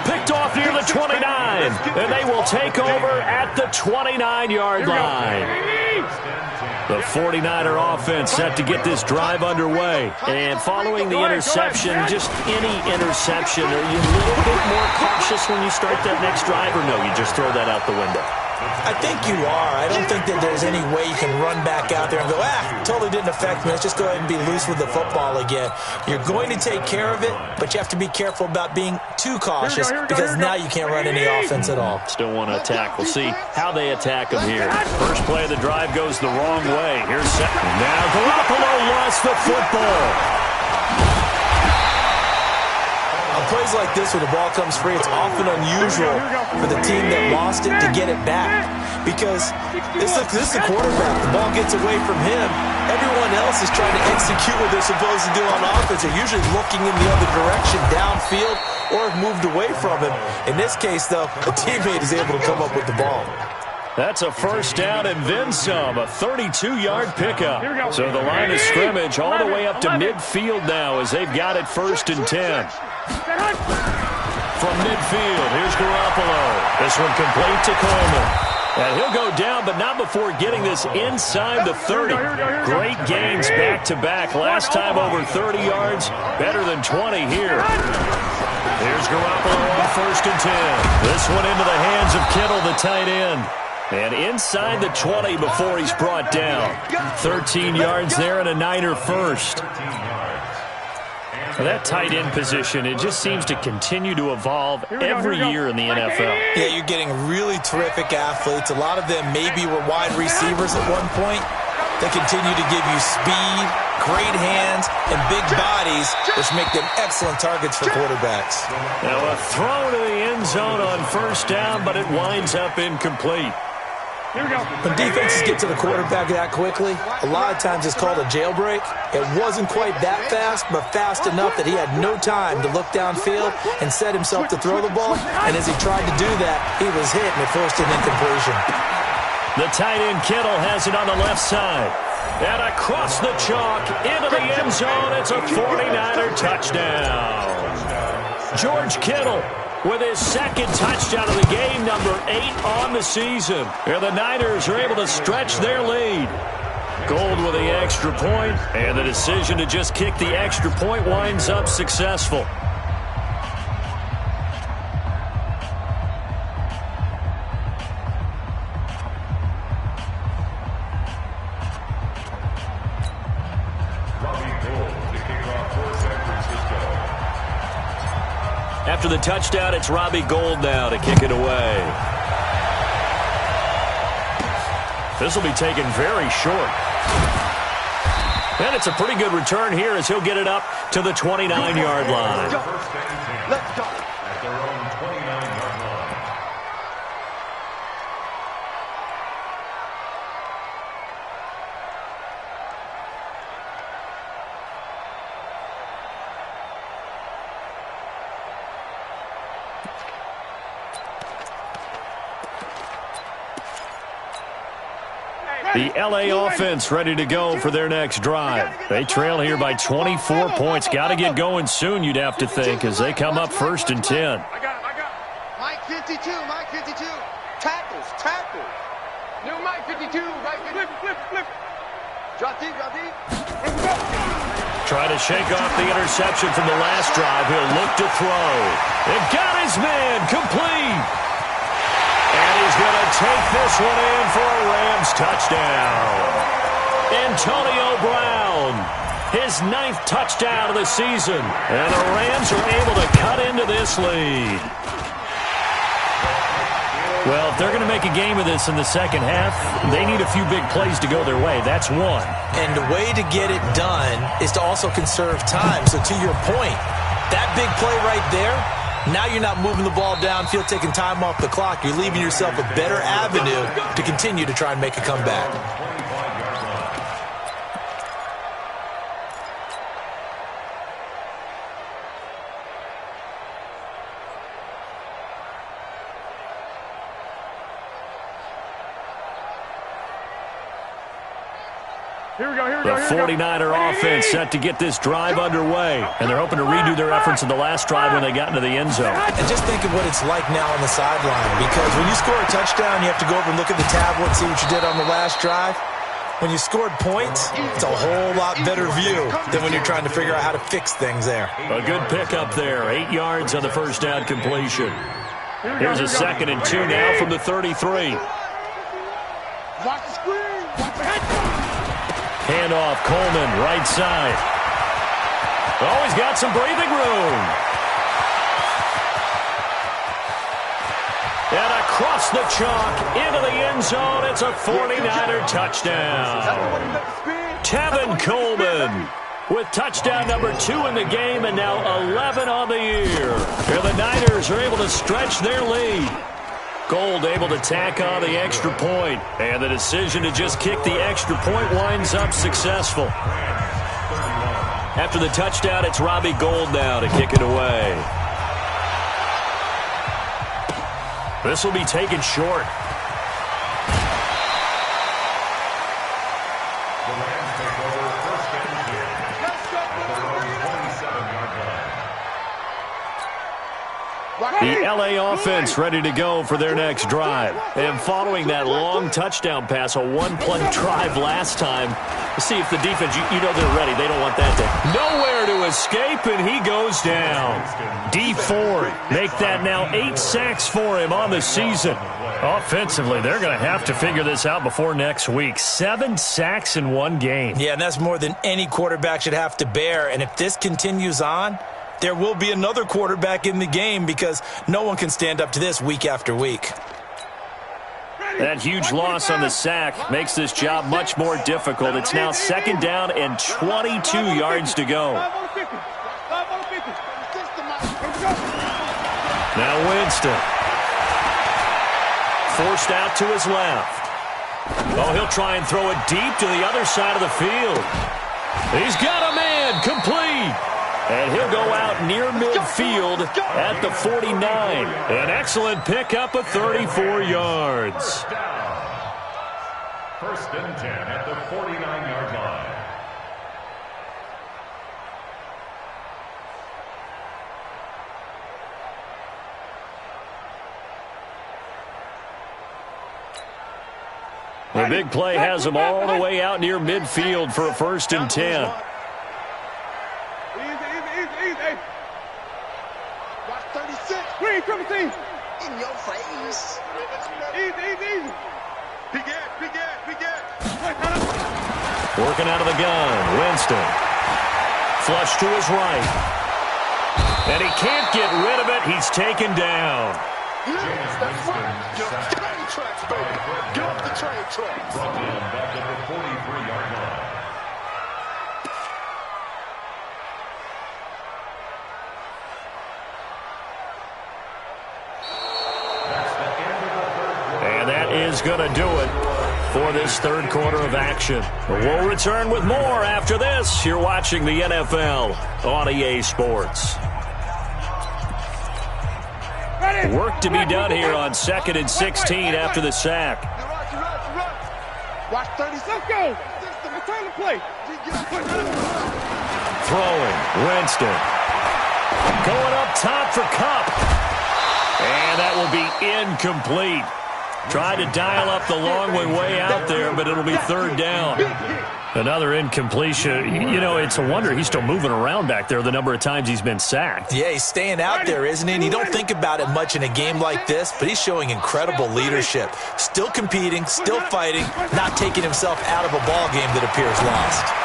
Picked off near the 29, and they will take over at the 29-yard line. The 49er offense set to get this drive underway. And following the interception, just any interception, are you a little bit more cautious when you start that next drive, or no, you just throw that out the window? I think you are. I don't think that there's any way you can run back out there and go, totally didn't affect me. Let's just go ahead and be loose with the football again. You're going to take care of it, but you have to be careful about being too cautious because now you can't run any offense at all. Still want to attack. We'll see how they attack them here. First play of the drive goes the wrong way. Here's second. Now Garoppolo lost the football. On plays like this where the ball comes free, it's often unusual for the team that lost it to get it back because this is the quarterback. The ball gets away from him. Everyone else is trying to execute what they're supposed to do on offense. They're usually looking in the other direction, downfield, or have moved away from him. In this case, though, the teammate is able to come up with the ball. That's a first down and then some, a 32-yard pickup. So the line of scrimmage all the way up to midfield now as they've got it 1st and 10. From midfield, here's Garoppolo. This one complete to Coleman. And he'll go down, but not before getting this inside the 30. Great gains back-to-back. Last time over 30 yards, better than 20 here. Here's Garoppolo on 1st and 10. This one into the hands of Kittle, the tight end. And inside the 20 before he's brought down. 13 yards there and a Niner first. That tight end position, it just seems to continue to evolve every year in the NFL. Yeah, you're getting really terrific athletes. A lot of them maybe were wide receivers at one point. They continue to give you speed, great hands, and big bodies, which make them excellent targets for quarterbacks. Now a throw to the end zone on 1st down, but it winds up incomplete. Here we go. When defenses get to the quarterback that quickly, a lot of times it's called a jailbreak. It wasn't quite that fast, but fast enough that he had no time to look downfield and set himself to throw the ball. And as he tried to do that, he was hit and it forced an incompletion. The tight end Kittle has it on the left side. And across the chalk into the end zone, it's a 49er touchdown. George Kittle with his 2nd touchdown of the game, number 8 on the season. And the Niners are able to stretch their lead. Gold with the extra point, and the decision to just kick the extra point winds up successful. After the touchdown, it's Robbie Gould now to kick it away. This will be taken very short. And it's a pretty good return here as he'll get it up to the 29-yard line. Let's go. At their own 29-yard line. The L.A. offense ready to go for their next drive. They trail here by 24 points. Got to get going soon, you'd have to think, as they come up 1st and 10. I got it. Mike 52, Mike 52. Tackles. New Mike 52, right? Flip. Drop deep. Try to shake off the interception from the last drive. He'll look to throw. It got his man complete. And he's going to take this one in for a Rams touchdown. Antonio Brown, his 9th touchdown of the season. And the Rams are able to cut into this lead. Well, if they're going to make a game of this in the second half, they need a few big plays to go their way. That's one. And the way to get it done is to also conserve time. So to your point, that big play right there, now you're not moving the ball downfield, taking time off the clock. You're leaving yourself a better avenue to continue to try and make a comeback. The 49er offense set to get this drive underway, and they're hoping to redo their efforts in the last drive when they got into the end zone. And just think of what it's like now on the sideline, because when you score a touchdown, you have to go over and look at the tablet and see what you did on the last drive. When you scored points, it's a whole lot better view than when you're trying to figure out how to fix things there. A good pickup there, 8 yards on the 1st down completion. Here's a 2nd and 2 now from the 33. Watch the screen. Watch the head. Handoff, Coleman, right side. Oh, he's got some breathing room. And across the chalk, into the end zone, it's a 49er touchdown. Tevin Coleman with touchdown number 2 in the game and now 11 on the year. And the Niners are able to stretch their lead. Gould able to tack on the extra point, and the decision to just kick the extra point winds up successful. After the touchdown, it's Robbie Gould now to kick it away. This will be taken short. The Rams take over 1st and 10 at their own 27-yard line. The LA offense ready to go for their next drive. And following that long touchdown pass, a one-play drive last time, let's see if the defense, you know they're ready. They don't want that to. Nowhere to escape, and he goes down. D Ford make that now 8 sacks for him on the season. Offensively, they're going to have to figure this out before next week. 7 sacks in one game. Yeah, and that's more than any quarterback should have to bear. And if this continues on, there will be another quarterback in the game because no one can stand up to this week after week. That huge loss on the sack makes this job much more difficult. It's now 2nd down and 22 yards to go. Now Winston. Forced out to his left. Oh, he'll try and throw it deep to the other side of the field. He's got a man, complete. And he'll go out near midfield at the 49. An excellent pickup of 34 yards. First and 10 at the 49-yard line. The big play has him all the way out near midfield for a 1st and 10. Easy. Watch 36. Green, triple team. In your face. Easy. Big it. Working out of the gun, Winston. Flush to his right. And he can't get rid of it. He's taken down. That's right. Get off the train tracks, baby. Get off the train tracks. Brought in back at the 43-yard line. And that is going to do it for this 3rd quarter of action. We'll return with more after this. You're watching the NFL on EA Sports. Work to be done here on 2nd and 16 after the sack. Watch 30. Let's go. Return the play. Throwing, Winston. Going up top for Cup. And that will be incomplete. Tried to dial up the long way out there, but it'll be 3rd down. Another incompletion. You know, it's a wonder he's still moving around back there the number of times he's been sacked. Yeah, he's staying out there, isn't he? And you don't think about it much in a game like this, but he's showing incredible leadership. Still competing, still fighting, not taking himself out of a ball game that appears lost.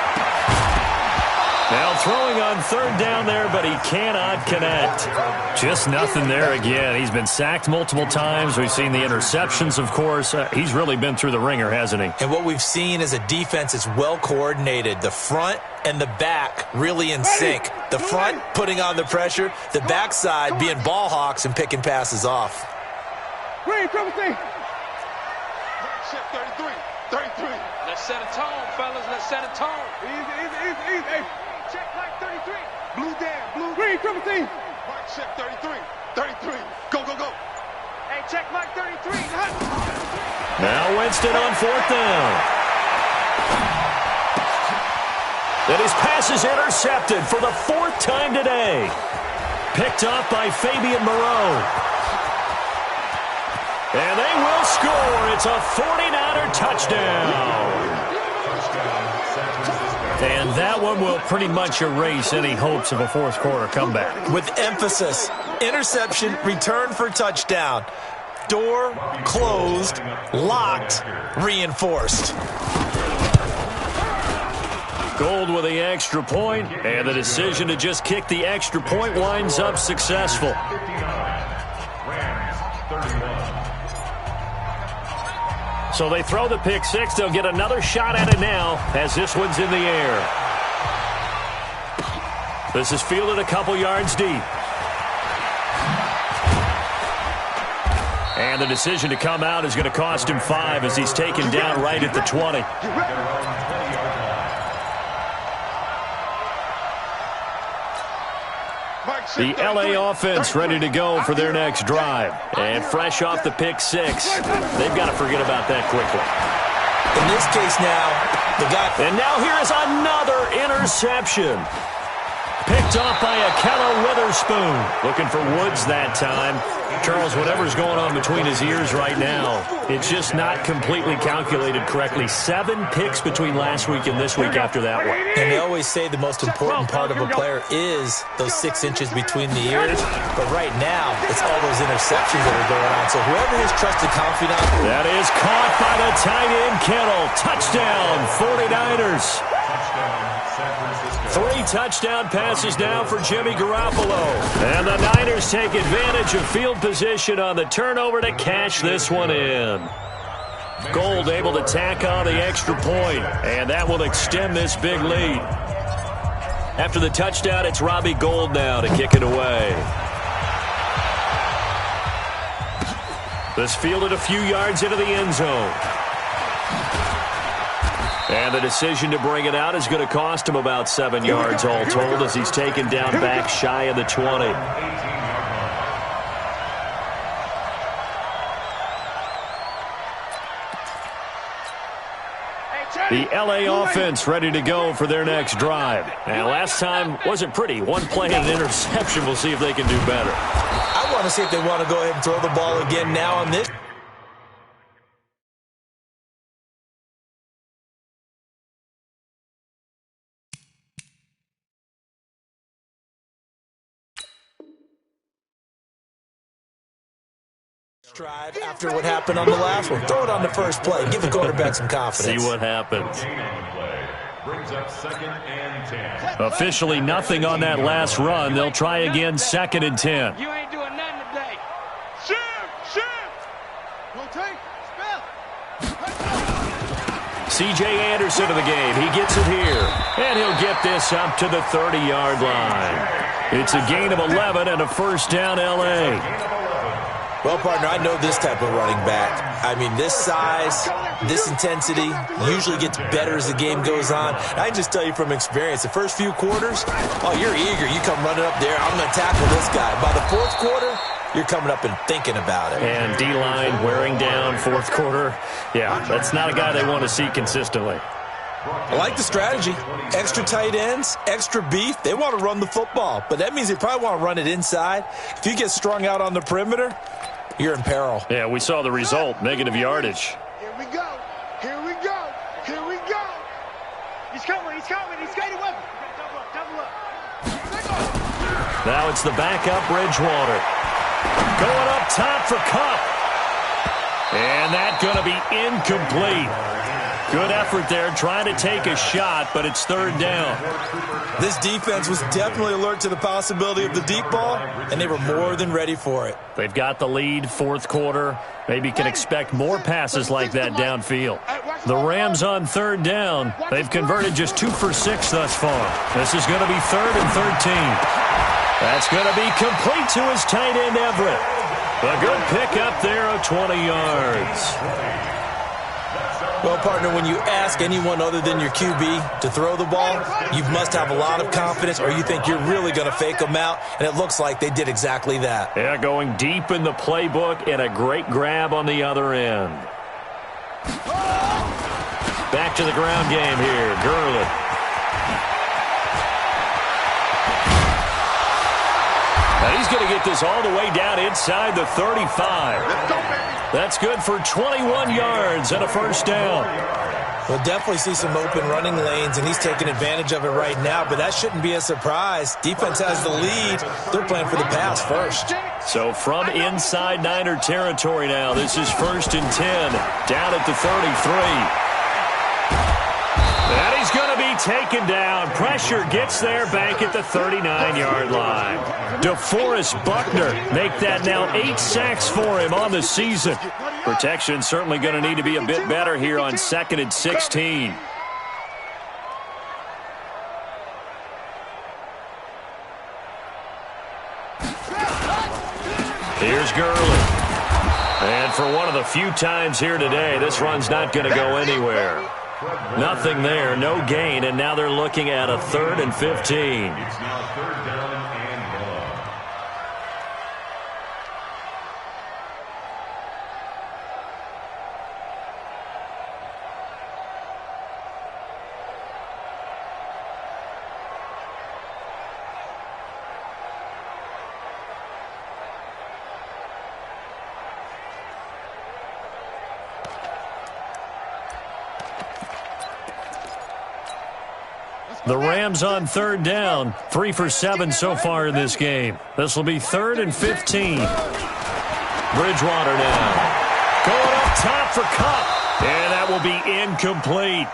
Now throwing on 3rd down there, but he cannot connect. Just nothing there again. He's been sacked multiple times. We've seen the interceptions, of course. He's really been through the ringer, hasn't he? And what we've seen is a defense that's well coordinated. The front and the back really in sync. The front putting on the pressure, the backside being ball hawks and picking passes off. Green, triple team. 33. Let's set a tone, fellas. Let's set a tone. Easy. Check like 33. Blue down. Green, triple team. Mike, check 33. Go. Hey, check Mike 33. Now Winston on 4th down. And his pass is intercepted for the 4th time today. Picked up by Fabian Moreau. And they will score. It's a 49er touchdown. And that one will pretty much erase any hopes of a 4th quarter comeback. With emphasis, interception, return for touchdown. Door closed, locked, reinforced. Gold with the extra point, and the decision to just kick the extra point winds up successful. So they throw the pick 6. They'll get another shot at it now as this one's in the air. This is fielded a couple yards deep. And the decision to come out is going to cost him 5 as he's taken down right at the 20. The LA offense ready to go for their next drive. And fresh off the pick 6, they've got to forget about that quickly. In this case now, the guy... And now here is another interception. Picked off by Akello Witherspoon. Looking for Woods that time. Charles, whatever's going on between his ears right now, it's just not completely calculated correctly. 7 picks between last week and this week after that one. And they always say the most important part of a player is those 6 inches between the ears. But right now, it's all those interceptions that are going on. So whoever his trusted confidant. That is caught by the tight end, Kittle. Touchdown, 49ers. 3 touchdown passes now for Jimmy Garoppolo. And the Niners take advantage of field position on the turnover to cash this one in. Gold able to tack on the extra point, and that will extend this big lead. After the touchdown, it's Robbie Gould now to kick it away. This fielded a few yards into the end zone. And the decision to bring it out is going to cost him about 7 yards all told as he's taken down back shy of the 20. The LA offense ready to go for their next drive. And last time wasn't pretty. 1 play and an interception. We'll see if they can do better. I want to see if they want to go ahead and throw the ball again now on this. Drive after what happened on the last one. Throw it on the first play. Give the quarterback some confidence. See what happens. Officially nothing on that last run. They'll try again 2nd and 10. You ain't doing nothing today. Shift. Rotate. Spell. C.J. Anderson to the game. He gets it here. And he'll get this up to the 30-yard line. It's a gain of 11 and a first down L.A. Well, partner, I know this type of running back. I mean, this size, this intensity usually gets better as the game goes on. I can just tell you from experience, the first few quarters, oh, you're eager. You come running up there, I'm going to tackle this guy. By the 4th quarter, you're coming up and thinking about it. And D-line wearing down 4th quarter. Yeah, that's not a guy they want to see consistently. I like the strategy. Extra tight ends, extra beef. They want to run the football, but that means they probably want to run it inside. If you get strung out on the perimeter, you're in peril. Yeah, we saw the result, negative yardage. Here we go. He's coming. He's skating with him. Double up. Now it's the backup Bridgewater. Going up top for Kupp. And that's going to be incomplete. Good effort there, trying to take a shot, but it's 3rd down. This defense was definitely alert to the possibility of the deep ball, and they were more than ready for it. They've got the lead, 4th quarter. Maybe can expect more passes like that downfield. The Rams on 3rd down. They've converted just 2 for 6 thus far. This is going to be 3rd and 13. That's going to be complete to his tight end, Everett. A good pick up there of 20 yards. Well, partner, when you ask anyone other than your QB to throw the ball, you must have a lot of confidence or you think you're really going to fake them out, and it looks like they did exactly that. Yeah, going deep in the playbook and a great grab on the other end. Back to the ground game here, Gurley. Now he's going to get this all the way down inside the 35. That's good for 21 yards and a first down. We'll definitely see some open running lanes, and he's taking advantage of it right now, but that shouldn't be a surprise. Defense has the lead. They're playing for the pass first. So from inside Niner territory now, this is 1st and 10, down at the 33. And he's going to be taken down. Pressure gets there back at the 39-yard line. DeForest Buckner make that now 8 sacks for him on the season. Protection certainly going to need to be a bit better here on 2nd and 16. Here's Gurley. And for one of the few times here today, this run's not going to go anywhere. Nothing there, no gain, and now they're looking at a 3rd and 15. It's now 3rd down and 1. The Rams on third down. 3 for 7 so far in this game. This will be 3rd and 15. Bridgewater now. Going up top for Kupp. And that will be incomplete.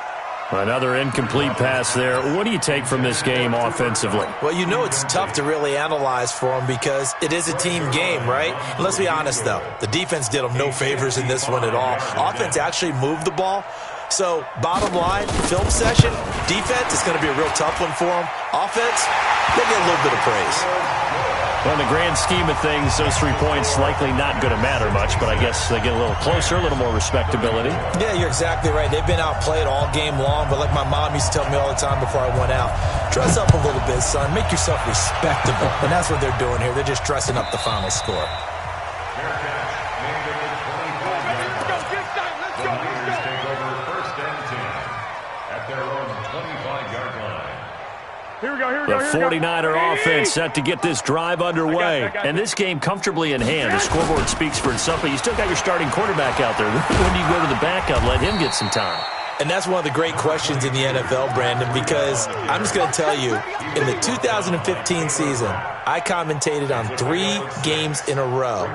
Another incomplete pass there. What do you take from this game offensively? Well, you know it's tough to really analyze for them because it is a team game, right? And let's be honest, though. The defense did them no favors in this one at all. Offense actually moved the ball. So, bottom line, film session, defense is going to be a real tough one for them. Offense, they get a little bit of praise. Well, in the grand scheme of things, those 3 points likely not going to matter much, but I guess they get a little closer, a little more respectability. Yeah, you're exactly right. They've been outplayed all game long, but like my mom used to tell me all the time before I went out, dress up a little bit, son. Make yourself respectable. And that's what they're doing here. They're just dressing up the final score. The 49er offense set to get this drive underway. And this game comfortably in hand. The scoreboard speaks for itself, but you still got your starting quarterback out there. When do you go to the backup, let him get some time? And that's one of the great questions in the NFL, Brandon, because I'm just going to tell you, in the 2015 season, I commentated on 3 games in a row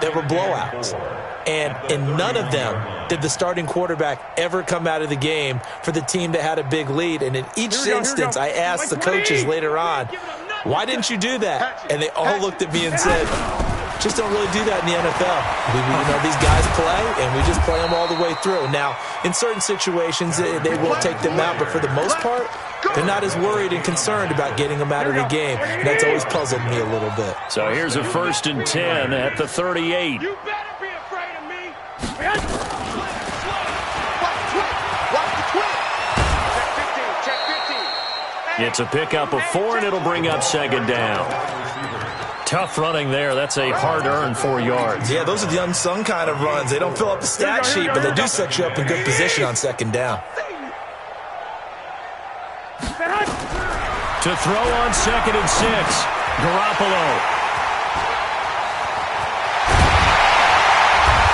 that were blowouts. And in none of them did the starting quarterback ever come out of the game for the team that had a big lead. And in each instance, I asked the coaches later on, why didn't you do that? And they all looked at me and said, just don't really do that in the NFL. You know, these guys play, and we just play them all the way through. Now, in certain situations, they will take them out, but for the most part, they're not as worried and concerned about getting them out of the game. And that's always puzzled me a little bit. So here's a 1st and 10 at the 38. You better be afraid of me. It's a pickup of 4, and it'll bring up 2nd down. Tough running there. That's a hard-earned 4 yards. Yeah, those are the unsung kind of runs. They don't fill up the stat sheet, but they do set you up in good position on 2nd down. To throw on 2nd and 6. Garoppolo.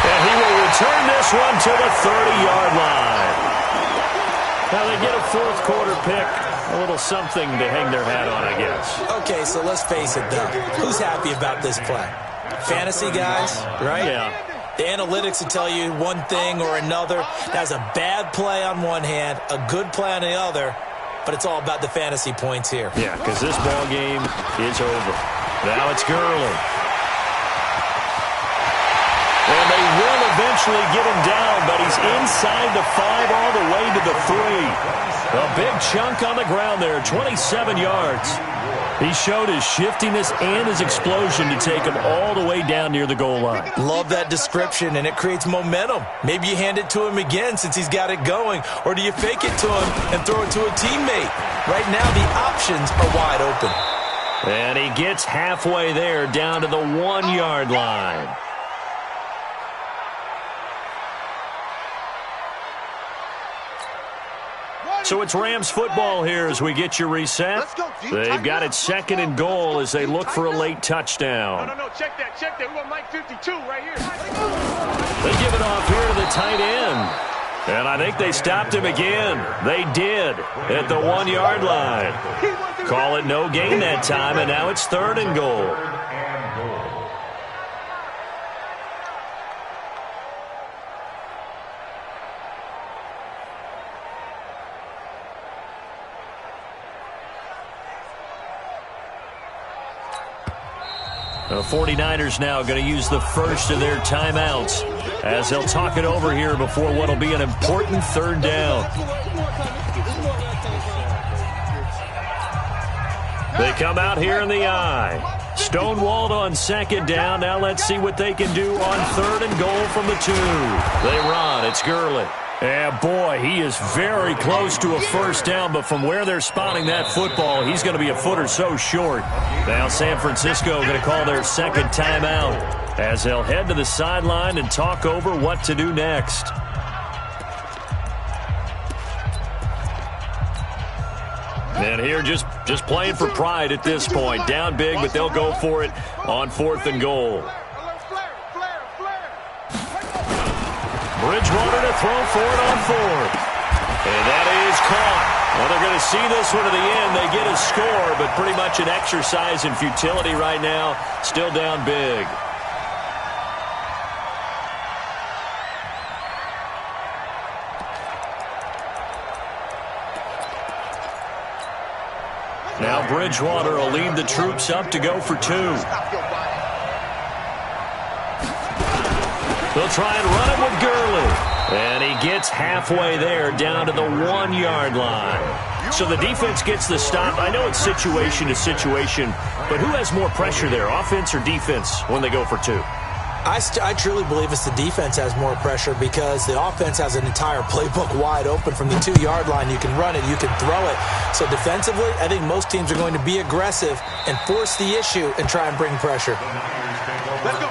And he will return this one to the 30-yard line. Now they get a 4th quarter pick. A little something to hang their hat on, I guess. Okay, so let's face it, though. Who's happy about this play? Fantasy guys, right? Yeah. The analytics will tell you one thing or another. That's a bad play on one hand, a good play on the other, but it's all about the fantasy points here. Yeah, because this ball game is over. Now it's Gurley. And they will eventually get him down, but he's inside the 5 all the way to the 3. A big chunk on the ground there, 27 yards. He showed his shiftiness and his explosion to take him all the way down near the goal line. Love that description, and it creates momentum. Maybe you hand it to him again since he's got it going, or do you fake it to him and throw it to a teammate? Right now, the options are wide open. And he gets halfway there down to the 1-yard line. So it's Rams football here as we get you reset. They've got it 2nd and goal as they look for a late touchdown. No, check that. We got Mike 52 right here. They give it off here to the tight end. And I think they stopped him again. They did at the 1-yard line. Call it no gain that time, and now it's 3rd and goal. The 49ers now going to use the first of their timeouts as they'll talk it over here before what will be an important 3rd down. They come out here in the eye. Stonewalled on 2nd down. Now let's see what they can do on 3rd and goal from the 2. They run. It's Gurley. And boy, he is very close to a 1st down, but from where they're spotting that football, he's going to be a foot or so short. Now San Francisco going to call their 2nd timeout as they'll head to the sideline and talk over what to do next. And here just playing for pride at this point. Down big, but they'll go for it on 4th and goal. Bridgewater to throw for it on 4th. And that is caught. Well, they're going to see this one to the end. They get a score, but pretty much an exercise in futility right now. Still down big. Now Bridgewater will lead the troops up to go for two. They'll try and run it with Gurley. And he gets halfway there, down to the 1 yard line. So the defense gets the stop. I know it's situation to situation, but who has more pressure there, offense or defense, when they go for two? I truly believe it's the defense has more pressure because the offense has an entire playbook wide open from the 2 yard line. You can run it, you can throw it. So defensively, I think most teams are going to be aggressive and force the issue and try and bring pressure. Let's go.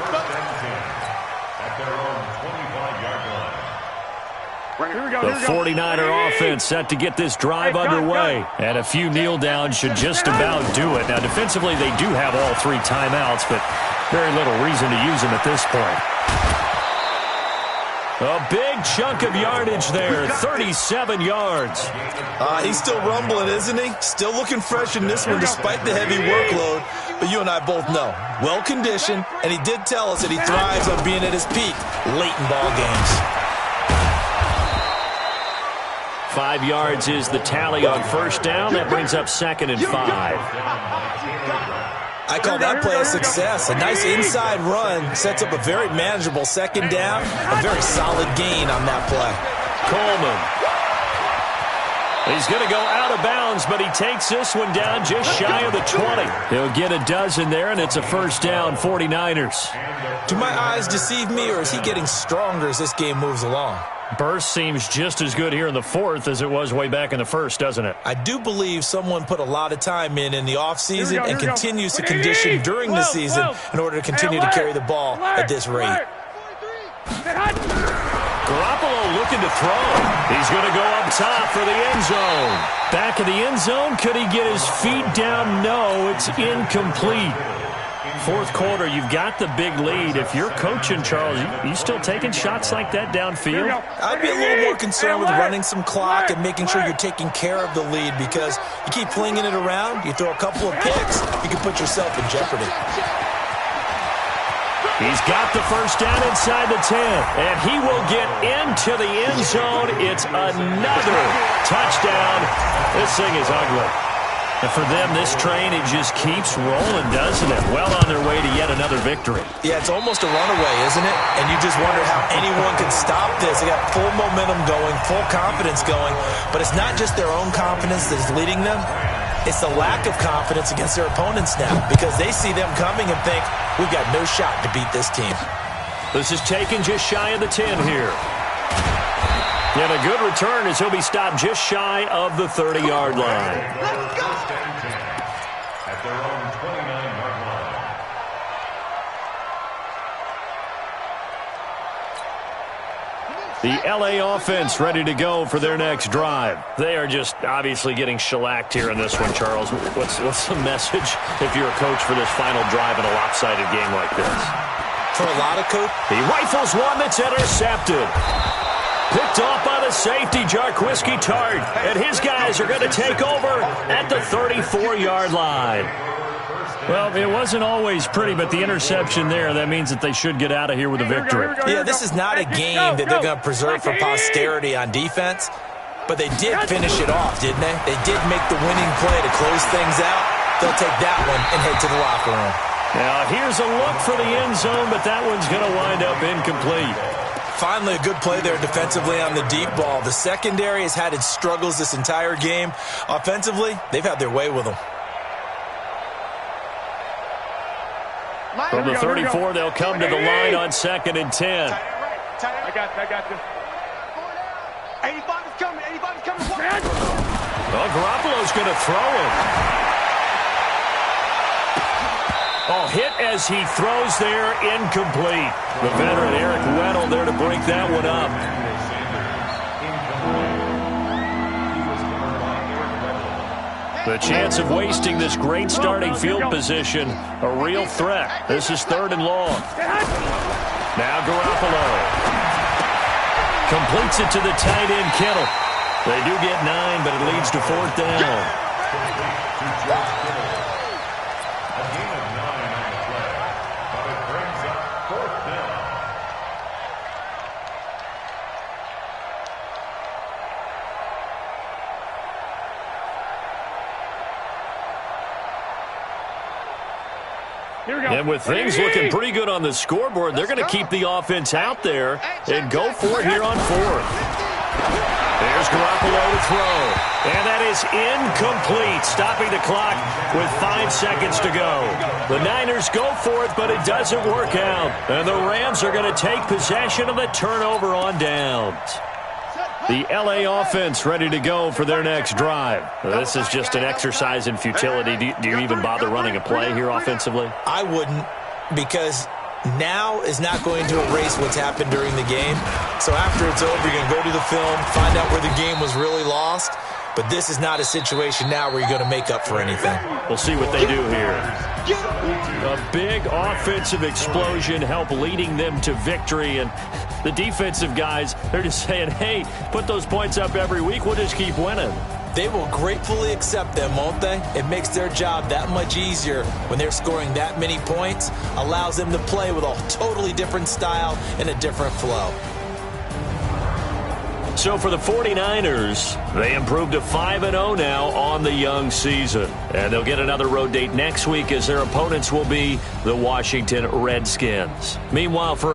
The 49er offense set to get this drive underway. And a few kneel downs should just about do it. Now, defensively, they do have all 3 timeouts, but very little reason to use them at this point. A big chunk of yardage there, 37 yards. He's still rumbling, isn't he? Still looking fresh in this one despite the heavy workload. But you and I both know, well-conditioned, and he did tell us that he thrives on being at his peak late in ball games. 5 yards is the tally on first down. That brings up 2nd and 5. I call that play a success. A nice inside run sets up a very manageable 2nd down. A very solid gain on that play. Coleman. He's going to go out of bounds, but he takes this one down just shy of the 20. He'll get a dozen there, and it's a first down, 49ers. Do my eyes deceive me, or is he getting stronger as this game moves along? Burst seems just as good here in the 4th as it was way back in the 1st, doesn't it? I do believe someone put a lot of time in the offseason and continues to condition during the season in order to continue to carry the ball at this rate. Garoppolo looking to throw. He's going to go up top for the end zone. Back of the end zone. Could he get his feet down? No, it's incomplete. 4th quarter, you've got the big lead. If you're coaching, Charles, you still taking shots like that downfield? I'd be a little more concerned with running some clock and making sure you're taking care of the lead because you keep flinging it around, you throw a couple of picks, you can put yourself in jeopardy. He's got the first down inside the 10, and he will get into the end zone. It's another touchdown. This thing is ugly. And for them, this train, it just keeps rolling, doesn't it? Well on their way to yet another victory. Yeah, it's almost a runaway, isn't it? And you just wonder how anyone can stop this. They got full momentum going, full confidence going. But it's not just their own confidence that's leading them. It's the lack of confidence against their opponents now because they see them coming and think, we've got no shot to beat this team. This is taken just shy of the 10 here. And a good return as he'll be stopped just shy of the 30-yard line. At their own 29-yard line. The L.A. offense ready to go for their next drive. They are just obviously getting shellacked here in this one, Charles. What's the message if you're a coach for this final drive in a lopsided game like this? For a lot of coaches, he rifles one that's intercepted. Picked off by the safety, Jarquiski Tart. And his guys are going to take over at the 34-yard line. Well, it wasn't always pretty, but the interception there, that means that they should get out of here with a victory. Yeah, this is not a game that they're going to preserve for posterity on defense, but they did finish it off, didn't they? They did make the winning play to close things out. They'll take that one and head to the locker room. Now, here's a look for the end zone, but that one's going to wind up incomplete. Finally, a good play there defensively on the deep ball. The secondary has had its struggles this entire game. Offensively, they've had their way with them. From the 34, they'll come to the line on 2nd and 10. I got this. 85 is coming. 85 is coming. Well, Garoppolo's going to throw him. Oh, hit as he throws there, incomplete. The veteran Eric Weddle there to break that one up. The chance of wasting this great starting field position, a real threat. This is 3rd and long. Now Garoppolo completes it to the tight end, Kittle. They do get 9, but it leads to 4th down. A gain of 9 on the play, but it brings up 4th down. And with things looking pretty good on the scoreboard, they're going to keep the offense out there and go for it here on 4th. There's Garoppolo to throw. And that is incomplete, stopping the clock with 5 seconds to go. The Niners go for it, but it doesn't work out. And the Rams are going to take possession of the turnover on downs. The L.A. offense ready to go for their next drive. This is just an exercise in futility. Do you even bother running a play here offensively? I wouldn't, because now is not going to erase what's happened during the game. So after it's over, you're going to go to the film, find out where the game was really lost. But this is not a situation now where you're going to make up for anything. We'll see what they do here. A big offensive explosion helped leading them to victory. And the defensive guys, they're just saying, hey, put those points up every week. We'll just keep winning. They will gratefully accept them, won't they? It makes their job that much easier when they're scoring that many points. Allows them to play with a totally different style and a different flow. So for the 49ers, they improved to 5-0 now on the young season. And they'll get another road date next week as their opponents will be the Washington Redskins. Meanwhile, for